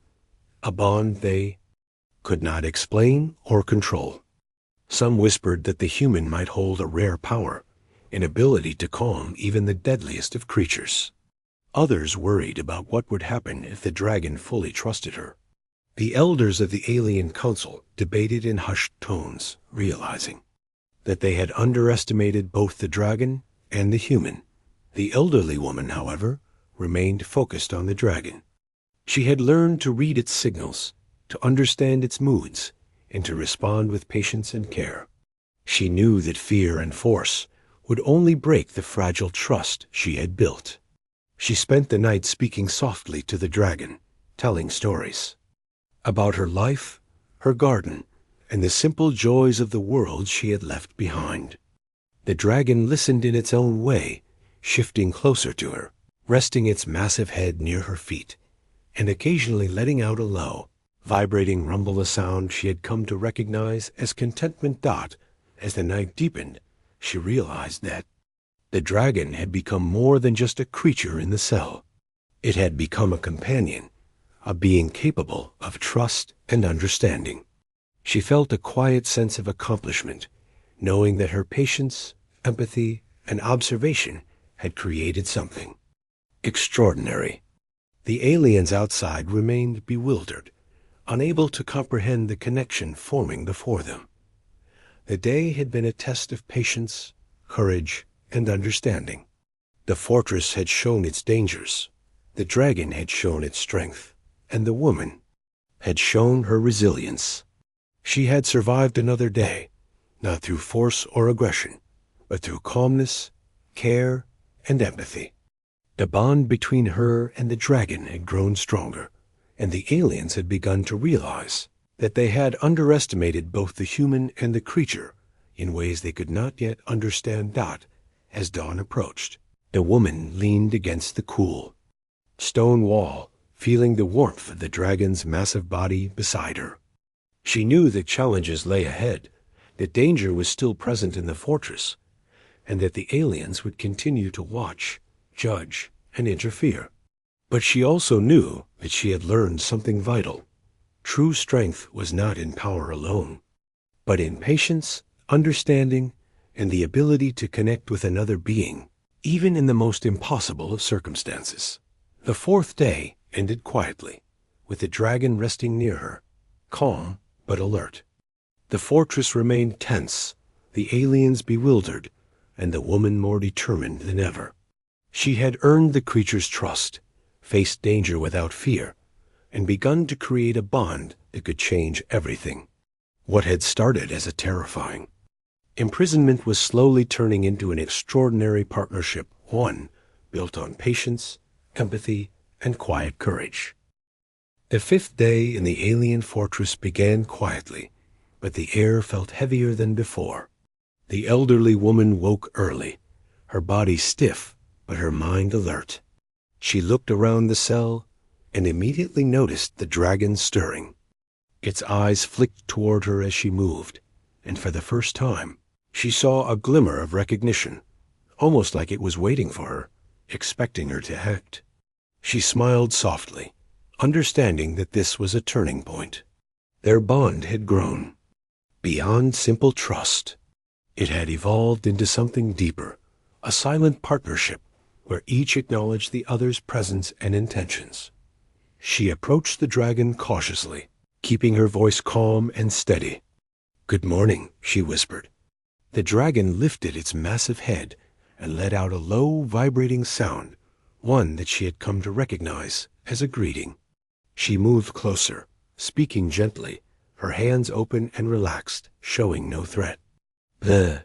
a bond they could not explain or control. Some whispered that the human might hold a rare power, an ability to calm even the deadliest of creatures. Others worried about what would happen if the dragon fully trusted her. The elders of the alien council debated in hushed tones, realizing that they had underestimated both the dragon and the human. The elderly woman, however, remained focused on the dragon. She had learned to read its signals, to understand its moods, and to respond with patience and care. She knew that fear and force would only break the fragile trust she had built. She spent the night speaking softly to the dragon, telling stories about her life, her garden, and the simple joys of the world she had left behind. The dragon listened in its own way, shifting closer to her, resting its massive head near her feet, and occasionally letting out a low, vibrating rumble, a sound she had come to recognize as contentment. As the night deepened, she realized that the dragon had become more than just a creature in the cell. It had become a companion, a being capable of trust and understanding. She felt a quiet sense of accomplishment, knowing that her patience, empathy, and observation had created something extraordinary. The aliens outside remained bewildered, unable to comprehend the connection forming before them. The day had been a test of patience, courage, and understanding. The fortress had shown its dangers, the dragon had shown its strength, and the woman had shown her resilience. She had survived another day, not through force or aggression, but through calmness, care, and empathy. The bond between her and the dragon had grown stronger, and the aliens had begun to realize that they had underestimated both the human and the creature in ways they could not yet understand. As dawn approached, the woman leaned against the cool stone wall, feeling the warmth of the dragon's massive body beside her. She knew that challenges lay ahead, that danger was still present in the fortress, and that the aliens would continue to watch, judge, and interfere. But she also knew that she had learned something vital. True strength was not in power alone, but in patience, understanding, and the ability to connect with another being, even in the most impossible of circumstances. The fourth day ended quietly, with the dragon resting near her, calm but alert. The fortress remained tense, the aliens bewildered, and the woman more determined than ever. She had earned the creature's trust, faced danger without fear, and begun to create a bond that could change everything. What had started as a terrifying imprisonment was slowly turning into an extraordinary partnership, one built on patience, empathy, and quiet courage. The fifth day in the alien fortress began quietly, but the air felt heavier than before. The elderly woman woke early, her body stiff, but her mind alert. She looked around the cell and immediately noticed the dragon stirring. Its eyes flicked toward her as she moved, and for the first time, She saw a glimmer of recognition, almost like it was waiting for her, expecting her to act. She smiled softly, understanding that this was a turning point. Their bond had grown. Beyond simple trust, it had evolved into something deeper, a silent partnership where each acknowledged the other's presence and intentions. She approached the dragon cautiously, keeping her voice calm and steady. "Good morning," she whispered. The dragon lifted its massive head and let out a low, vibrating sound, one that she had come to recognize as a greeting. She moved closer, speaking gently, her hands open and relaxed, showing no threat. The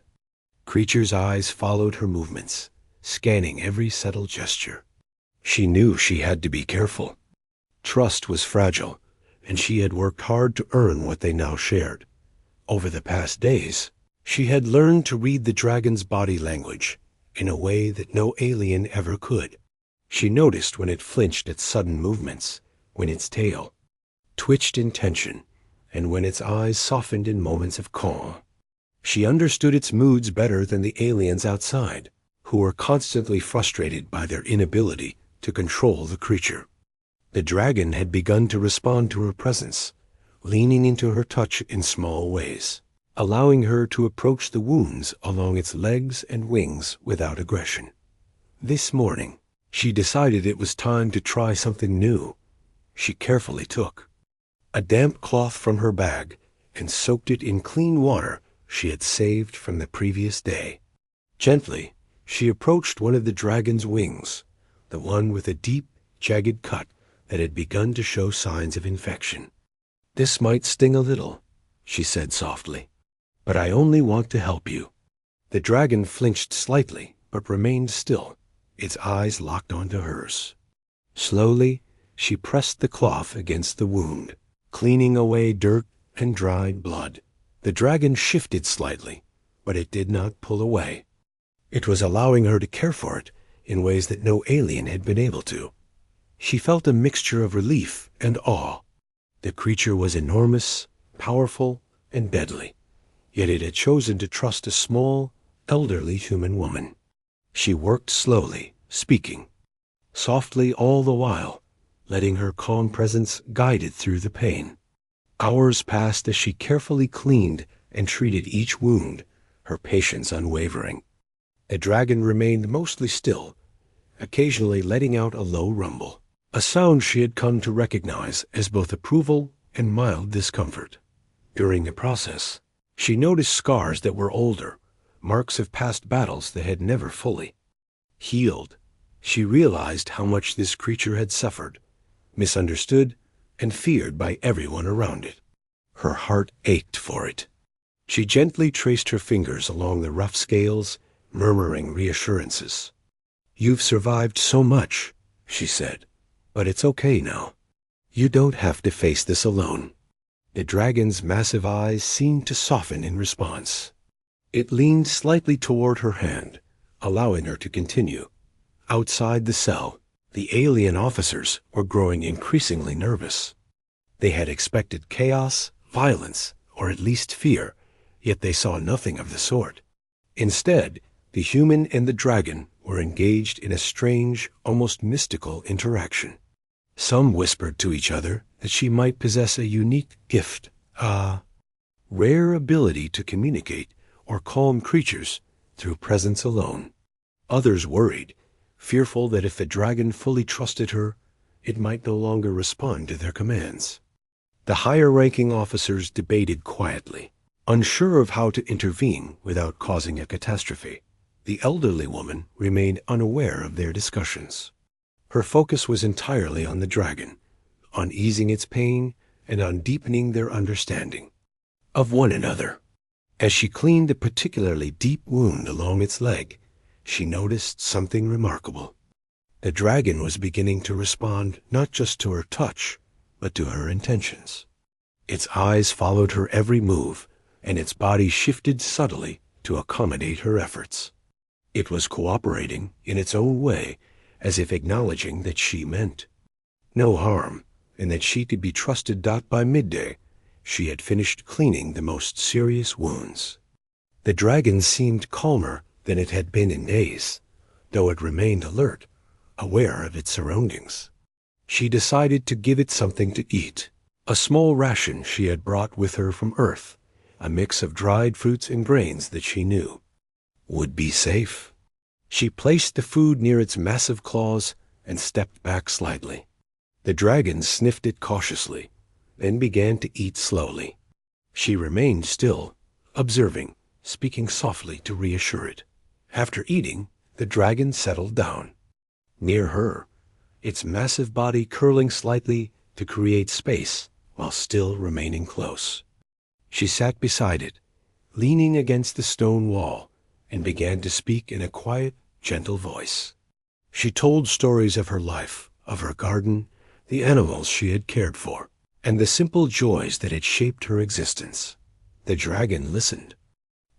creature's eyes followed her movements, scanning every subtle gesture. She knew she had to be careful. Trust was fragile, and she had worked hard to earn what they now shared. Over the past days, she had learned to read the dragon's body language in a way that no alien ever could. She noticed when it flinched at sudden movements, when its tail twitched in tension, and when its eyes softened in moments of calm. She understood its moods better than the aliens outside, who were constantly frustrated by their inability to control the creature. The dragon had begun to respond to her presence, leaning into her touch in small ways, allowing her to approach the wounds along its legs and wings without aggression. This morning, she decided it was time to try something new. She carefully took a damp cloth from her bag and soaked it in clean water she had saved from the previous day. Gently, she approached one of the dragon's wings, the one with a deep, jagged cut that had begun to show signs of infection. "This might sting a little," she said softly, "but I only want to help you." The dragon flinched slightly, but remained still, its eyes locked onto hers. Slowly, she pressed the cloth against the wound, cleaning away dirt and dried blood. The dragon shifted slightly, but it did not pull away. It was allowing her to care for it in ways that no alien had been able to. She felt a mixture of relief and awe. The creature was enormous, powerful, and deadly, yet it had chosen to trust a small, elderly human woman. She worked slowly, speaking softly all the while, letting her calm presence guide it through the pain. Hours passed as she carefully cleaned and treated each wound, her patience unwavering. The dragon remained mostly still, occasionally letting out a low rumble, a sound she had come to recognize as both approval and mild discomfort. During the process, she noticed scars that were older, marks of past battles that had never fully healed. She realized how much this creature had suffered, misunderstood, and feared by everyone around it. Her heart ached for it. She gently traced her fingers along the rough scales, murmuring reassurances. "You've survived so much," she said, "but it's okay now. You don't have to face this alone." The dragon's massive eyes seemed to soften in response. It leaned slightly toward her hand, allowing her to continue. Outside the cell, the alien officers were growing increasingly nervous. They had expected chaos, violence, or at least fear, yet they saw nothing of the sort. Instead, the human and the dragon were engaged in a strange, almost mystical interaction. Some whispered to each other that she might possess a unique gift, a rare ability to communicate or calm creatures through presence alone. Others worried, fearful that if the dragon fully trusted her, it might no longer respond to their commands. The higher-ranking officers debated quietly, unsure of how to intervene without causing a catastrophe. The elderly woman remained unaware of their discussions. Her focus was entirely on the dragon, on easing its pain and on deepening their understanding of one another. As she cleaned a particularly deep wound along its leg, she noticed something remarkable. The dragon was beginning to respond not just to her touch, but to her intentions. Its eyes followed her every move, and its body shifted subtly to accommodate her efforts. It was cooperating in its own way, as if acknowledging that she meant no harm, and that she could be trusted. By midday, she had finished cleaning the most serious wounds. The dragon seemed calmer than it had been in days, though it remained alert, aware of its surroundings. She decided to give it something to eat, a small ration she had brought with her from Earth, a mix of dried fruits and grains that she knew would be safe. She placed the food near its massive claws and stepped back slightly. The dragon sniffed it cautiously, then began to eat slowly. She remained still, observing, speaking softly to reassure it. After eating, the dragon settled down. Near her, its massive body curling slightly to create space while still remaining close. She sat beside it, leaning against the stone wall, and began to speak in a quiet, gentle voice. She told stories of her life, of her garden, the animals she had cared for, and the simple joys that had shaped her existence. The dragon listened,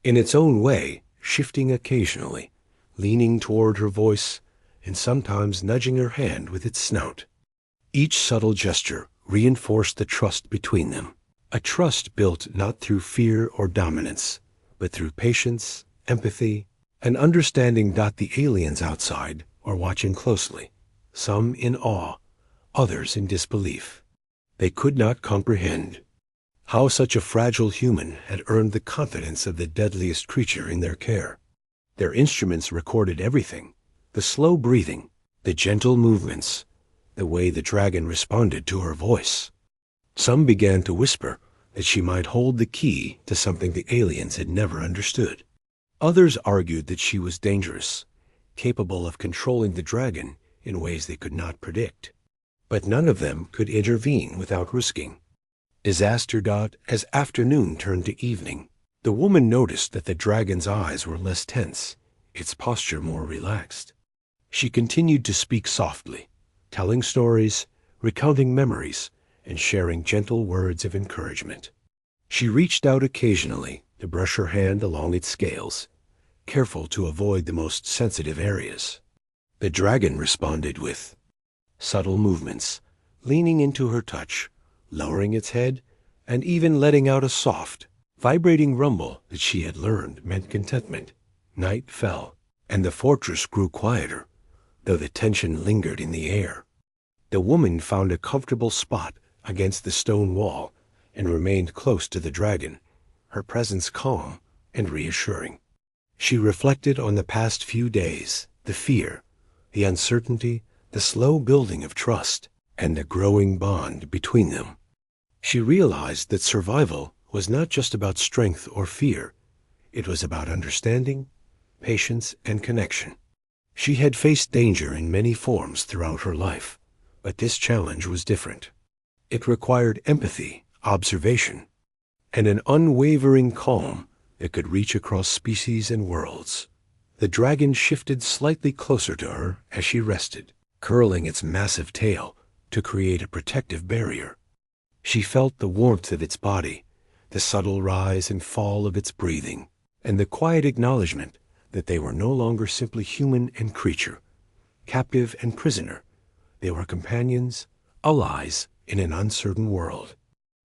in its own way, shifting occasionally, leaning toward her voice, and sometimes nudging her hand with its snout. Each subtle gesture reinforced the trust between them, a trust built not through fear or dominance, but through patience, empathy, and understanding. The aliens outside were watching closely, some in awe, others in disbelief. They could not comprehend how such a fragile human had earned the confidence of the deadliest creature in their care. Their instruments recorded everything: the slow breathing, the gentle movements, the way the dragon responded to her voice. Some began to whisper that she might hold the key to something the aliens had never understood. Others argued that she was dangerous, capable of controlling the dragon in ways they could not predict. But none of them could intervene without risking disaster. As afternoon turned to evening, the woman noticed that the dragon's eyes were less tense, its posture more relaxed. She continued to speak softly, telling stories, recounting memories, and sharing gentle words of encouragement. She reached out occasionally to brush her hand along its scales, careful to avoid the most sensitive areas. The dragon responded with subtle movements, leaning into her touch, lowering its head, and even letting out a soft, vibrating rumble that she had learned meant contentment. Night fell, and the fortress grew quieter, though the tension lingered in the air. The woman found a comfortable spot against the stone wall and remained close to the dragon, her presence calm and reassuring. She reflected on the past few days, the fear, the uncertainty, the slow building of trust, and the growing bond between them. She realized that survival was not just about strength or fear. It was about understanding, patience, and connection. She had faced danger in many forms throughout her life, but this challenge was different. It required empathy, observation, and an unwavering calm that could reach across species and worlds. The dragon shifted slightly closer to her as she rested, curling its massive tail to create a protective barrier. She felt the warmth of its body, the subtle rise and fall of its breathing, and the quiet acknowledgement that they were no longer simply human and creature, captive and prisoner. They were companions, allies in an uncertain world.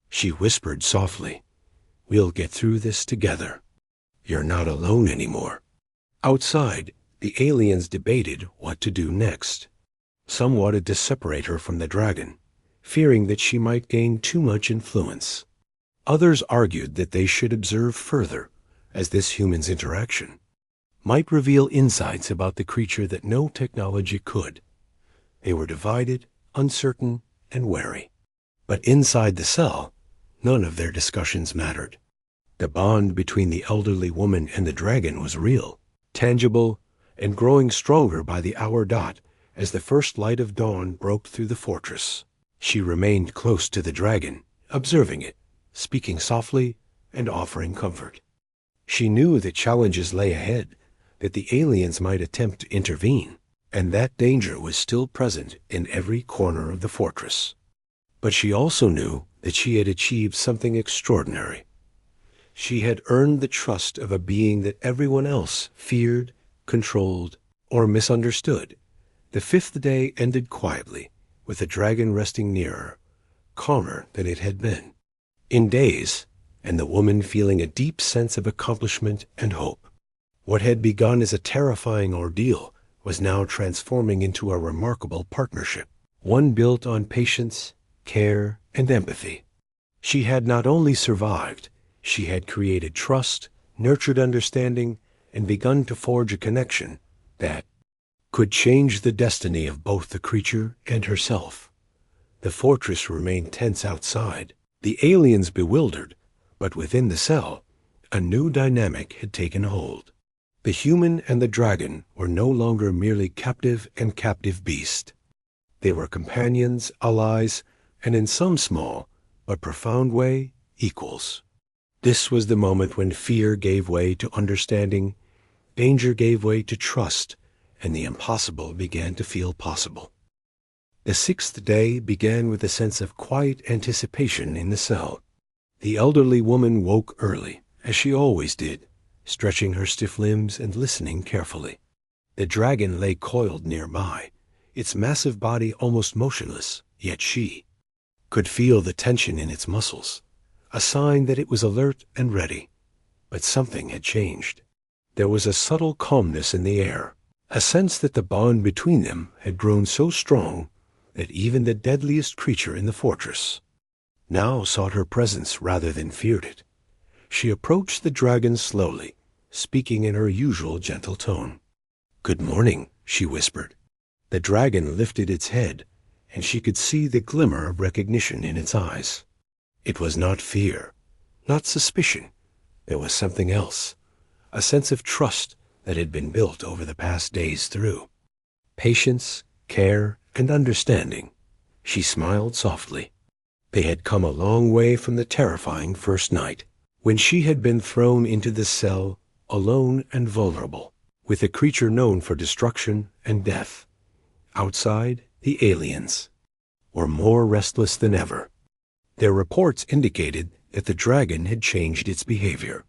She whispered softly, "We'll get through this together. You're not alone anymore." Outside, the aliens debated what to do next. Some wanted to separate her from the dragon, fearing that she might gain too much influence. Others argued that they should observe further, as this human's interaction might reveal insights about the creature that no technology could. They were divided, uncertain, and wary. But inside the cell, none of their discussions mattered. The bond between the elderly woman and the dragon was real, tangible, and growing stronger by the hour. As the first light of dawn broke through the fortress, she remained close to the dragon, observing it, speaking softly, and offering comfort. She knew that challenges lay ahead, that the aliens might attempt to intervene, and that danger was still present in every corner of the fortress. But she also knew that she had achieved something extraordinary. She had earned the trust of a being that everyone else feared, controlled, or misunderstood. The fifth day ended quietly, with the dragon resting near her, calmer than it had been. In days, and the woman feeling a deep sense of accomplishment and hope. What had begun as a terrifying ordeal was now transforming into a remarkable partnership, one built on patience, care, and empathy. She had not only survived, she had created trust, nurtured understanding, and begun to forge a connection that could change the destiny of both the creature and herself. The fortress remained tense outside, the aliens bewildered, but within the cell, a new dynamic had taken hold. The human and the dragon were no longer merely captive and captive beast. They were companions, allies, and in some small but profound way, equals. This was the moment when fear gave way to understanding, danger gave way to trust, and the impossible began to feel possible. The sixth day began with a sense of quiet anticipation in the cell. The elderly woman woke early, as she always did, stretching her stiff limbs and listening carefully. The dragon lay coiled nearby, its massive body almost motionless, yet she could feel the tension in its muscles, a sign that it was alert and ready. But something had changed. There was a subtle calmness in the air, a sense that the bond between them had grown so strong that even the deadliest creature in the fortress now sought her presence rather than feared it. She approached the dragon slowly, speaking in her usual gentle tone. "Good morning," she whispered. The dragon lifted its head, and she could see the glimmer of recognition in its eyes. It was not fear, not suspicion. There was something else, a sense of trust that had been built over the past days through. Patience, care, and understanding. She smiled softly. They had come a long way from the terrifying first night, when she had been thrown into the cell, alone and vulnerable, with a creature known for destruction and death. Outside, the aliens were more restless than ever. Their reports indicated that the dragon had changed its behavior.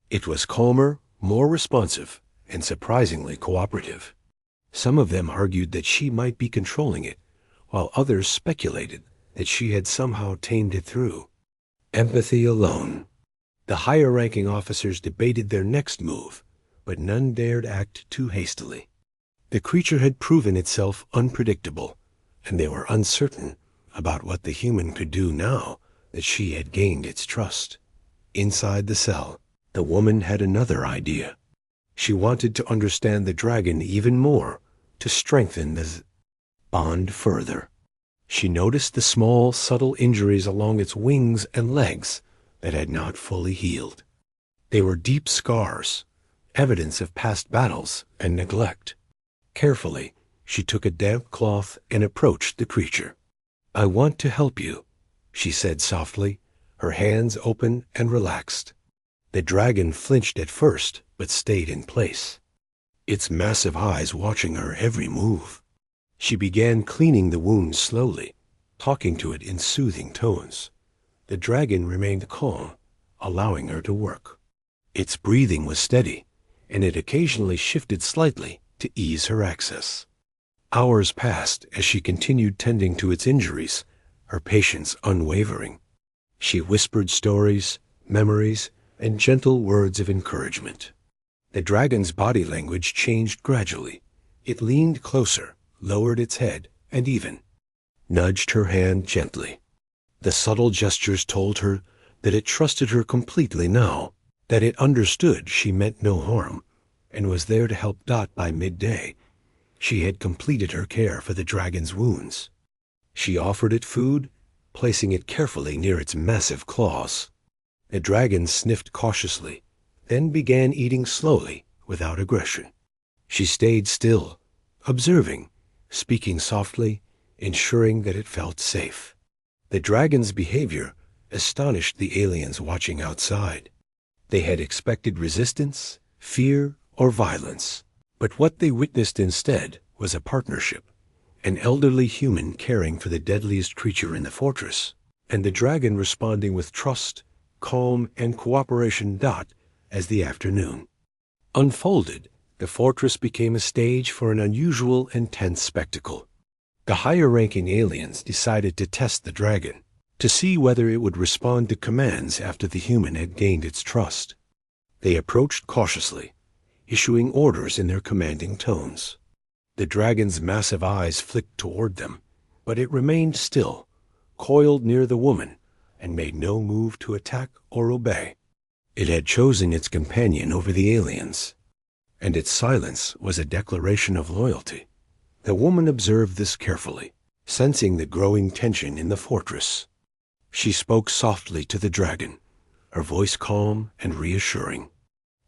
It was calmer, more responsive, and surprisingly cooperative. Some of them argued that she might be controlling it, while others speculated that she had somehow tamed it through empathy alone. The higher-ranking officers debated their next move, but none dared act too hastily. The creature had proven itself unpredictable, and they were uncertain about what the human could do now that she had gained its trust. Inside the cell, the woman had another idea. She wanted to understand the dragon even more, to strengthen the bond further. She noticed the small, subtle injuries along its wings and legs that had not fully healed. They were deep scars, evidence of past battles and neglect. Carefully, she took a damp cloth and approached the creature. "I want to help you," she said softly, her hands open and relaxed. The dragon flinched at first, but stayed in place, its massive eyes watching her every move. She began cleaning the wound slowly, talking to it in soothing tones. The dragon remained calm, allowing her to work. Its breathing was steady, and it occasionally shifted slightly to ease her access. Hours passed as she continued tending to its injuries, her patience unwavering. She whispered stories, memories, and gentle words of encouragement. The dragon's body language changed gradually. It leaned closer, lowered its head, and even nudged her hand gently. The subtle gestures told her that it trusted her completely now, that it understood she meant no harm, and was there to help Dot by midday. She had completed her care for the dragon's wounds. She offered it food, placing it carefully near its massive claws. The dragon sniffed cautiously, then began eating slowly, without aggression. She stayed still, observing, speaking softly, ensuring that it felt safe. The dragon's behavior astonished the aliens watching outside. They had expected resistance, fear, or violence, but what they witnessed instead was a partnership, an elderly human caring for the deadliest creature in the fortress, and the dragon responding with trust, calm, and cooperation. Dot, as the afternoon unfolded, the fortress became a stage for an unusual and tense spectacle. The higher-ranking aliens decided to test the dragon. to see whether it would respond to commands after the human had gained its trust. They approached cautiously, issuing orders in their commanding tones. The dragon's massive eyes flicked toward them, but it remained still, coiled near the woman, and made no move to attack or obey. It had chosen its companion over the aliens, and its silence was a declaration of loyalty. The woman observed this carefully, sensing the growing tension in the fortress. She spoke softly to the dragon, her voice calm and reassuring.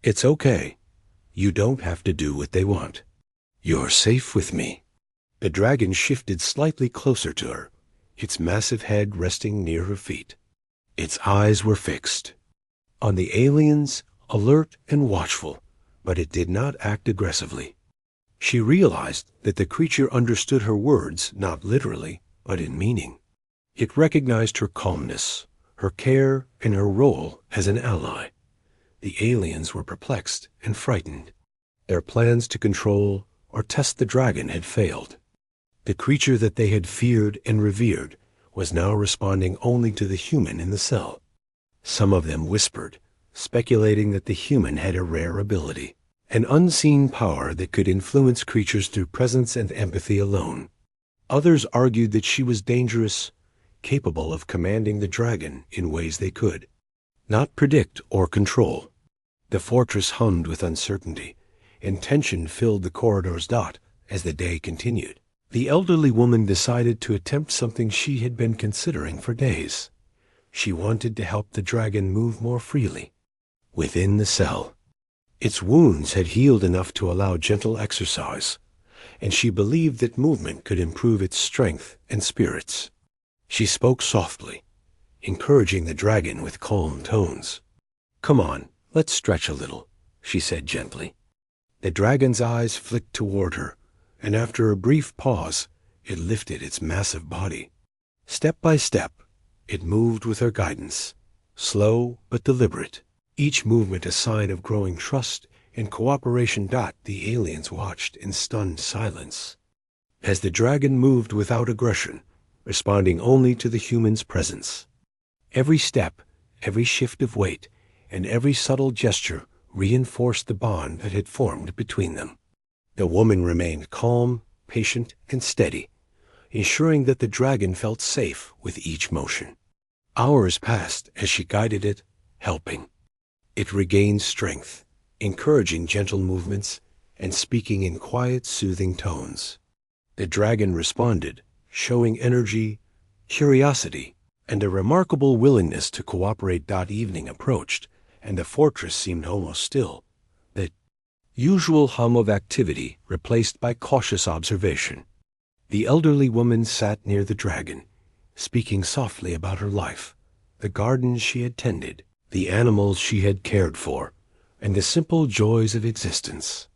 "It's okay. You don't have to do what they want. You're safe with me." The dragon shifted slightly closer to her, its massive head resting near her feet. Its eyes were fixed on the aliens, alert and watchful, but it did not act aggressively. She realized that the creature understood her words not literally, but in meaning. It recognized her calmness, her care, and her role as an ally. The aliens were perplexed and frightened. Their plans to control or test the dragon had failed. The creature that they had feared and revered was now responding only to the human in the cell. Some of them whispered, speculating that the human had a rare ability, an unseen power that could influence creatures through presence and empathy alone. Others argued that she was dangerous, capable of commanding the dragon in ways they could not predict or control. The fortress hummed with uncertainty, and tension filled the corridors as the day continued. The elderly woman decided to attempt something she had been considering for days. She wanted to help the dragon move more freely within the cell. Its wounds had healed enough to allow gentle exercise, and she believed that movement could improve its strength and spirits. She spoke softly, encouraging the dragon with calm tones. "Come on, let's stretch a little," she said gently. The dragon's eyes flicked toward her, and after a brief pause, it lifted its massive body. Step by step, it moved with her guidance, slow but deliberate, each movement a sign of growing trust and cooperation. The aliens watched in stunned silence as the dragon moved without aggression, responding only to the human's presence. Every step, every shift of weight, and every subtle gesture reinforced the bond that had formed between them. The woman remained calm, patient, and steady, ensuring that the dragon felt safe with each motion. Hours passed as she guided it, helping. It regained strength, encouraging gentle movements and speaking in quiet, soothing tones. The dragon responded, showing energy, curiosity, and a remarkable willingness to cooperate. Evening approached, and the fortress seemed almost still, the usual hum of activity replaced by cautious observation. The elderly woman sat near the dragon, speaking softly about her life, the gardens she had tended, the animals she had cared for, and the simple joys of existence.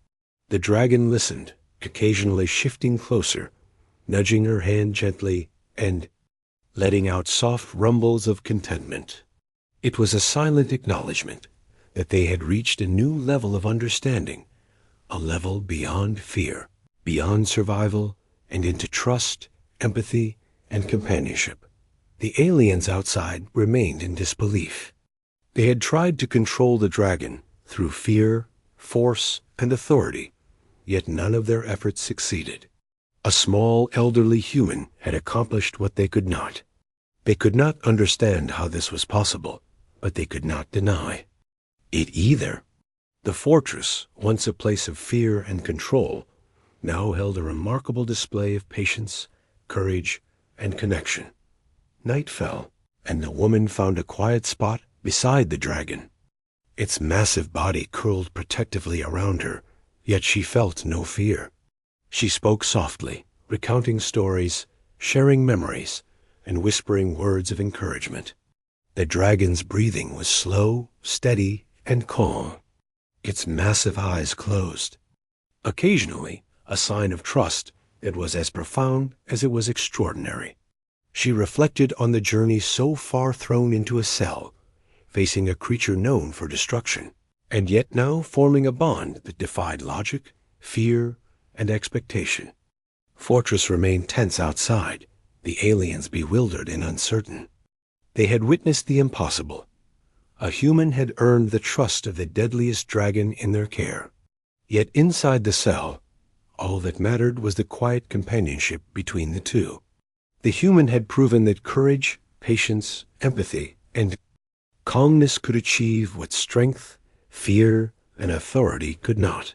The dragon listened, occasionally shifting closer, nudging her hand gently and letting out soft rumbles of contentment. It was a silent acknowledgement that they had reached a new level of understanding, a level beyond fear, beyond survival, and into trust, empathy, and companionship. The aliens outside remained in disbelief. They had tried to control the dragon through fear, force, and authority, yet none of their efforts succeeded. A small, elderly human had accomplished what they could not. They could not understand how this was possible, but they could not deny it either. The fortress, once a place of fear and control, now held a remarkable display of patience, courage, and connection. Night fell, and the woman found a quiet spot beside the dragon. Its massive body curled protectively around her, yet she felt no fear. She spoke softly, recounting stories, sharing memories, and whispering words of encouragement. The dragon's breathing was slow, steady, and calm, its massive eyes closed. Occasionally, a sign of trust that was as profound as it was extraordinary. She reflected on the journey so far thrown into a cell, facing a creature known for destruction, and yet now forming a bond that defied logic, fear, and expectation. Fortress remained tense outside, the aliens bewildered and uncertain. They had witnessed the impossible. A human had earned the trust of the deadliest dragon in their care. Yet inside the cell, all that mattered was the quiet companionship between the two. The human had proven that courage, patience, empathy, and calmness could achieve what strength, fear, and authority could not.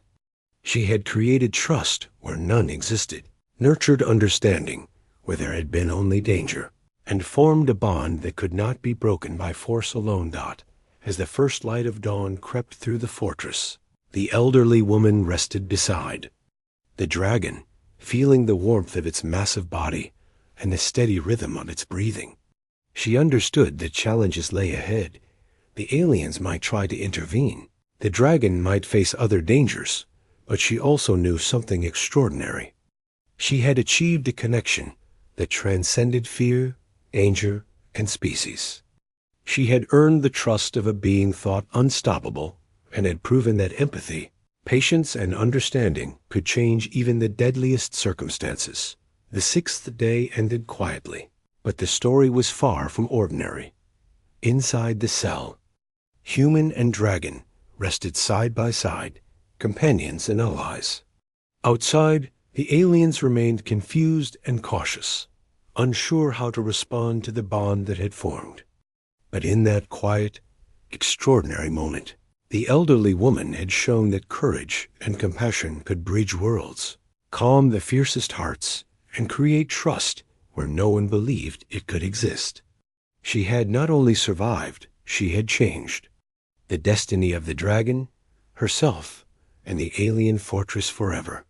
She had created trust where none existed, nurtured understanding where there had been only danger, and formed a bond that could not be broken by force alone. As the first light of dawn crept through the fortress, the elderly woman rested beside. The dragon, feeling the warmth of its massive body and the steady rhythm of its breathing. She understood that challenges lay ahead. The aliens might try to intervene. The dragon might face other dangers, but she also knew something extraordinary. She had achieved a connection that transcended fear, danger, and species. She had earned the trust of a being thought unstoppable and had proven that empathy, patience, and understanding could change even the deadliest circumstances. The sixth day ended quietly, but the story was far from ordinary. Inside the cell, human and dragon rested side by side, companions and allies. Outside, the aliens remained confused and cautious, unsure how to respond to the bond that had formed. But in that quiet, extraordinary moment, the elderly woman had shown that courage and compassion could bridge worlds, calm the fiercest hearts, and create trust where no one believed it could exist. She had not only survived, she had changed the destiny of the dragon, herself, and the alien fortress forever.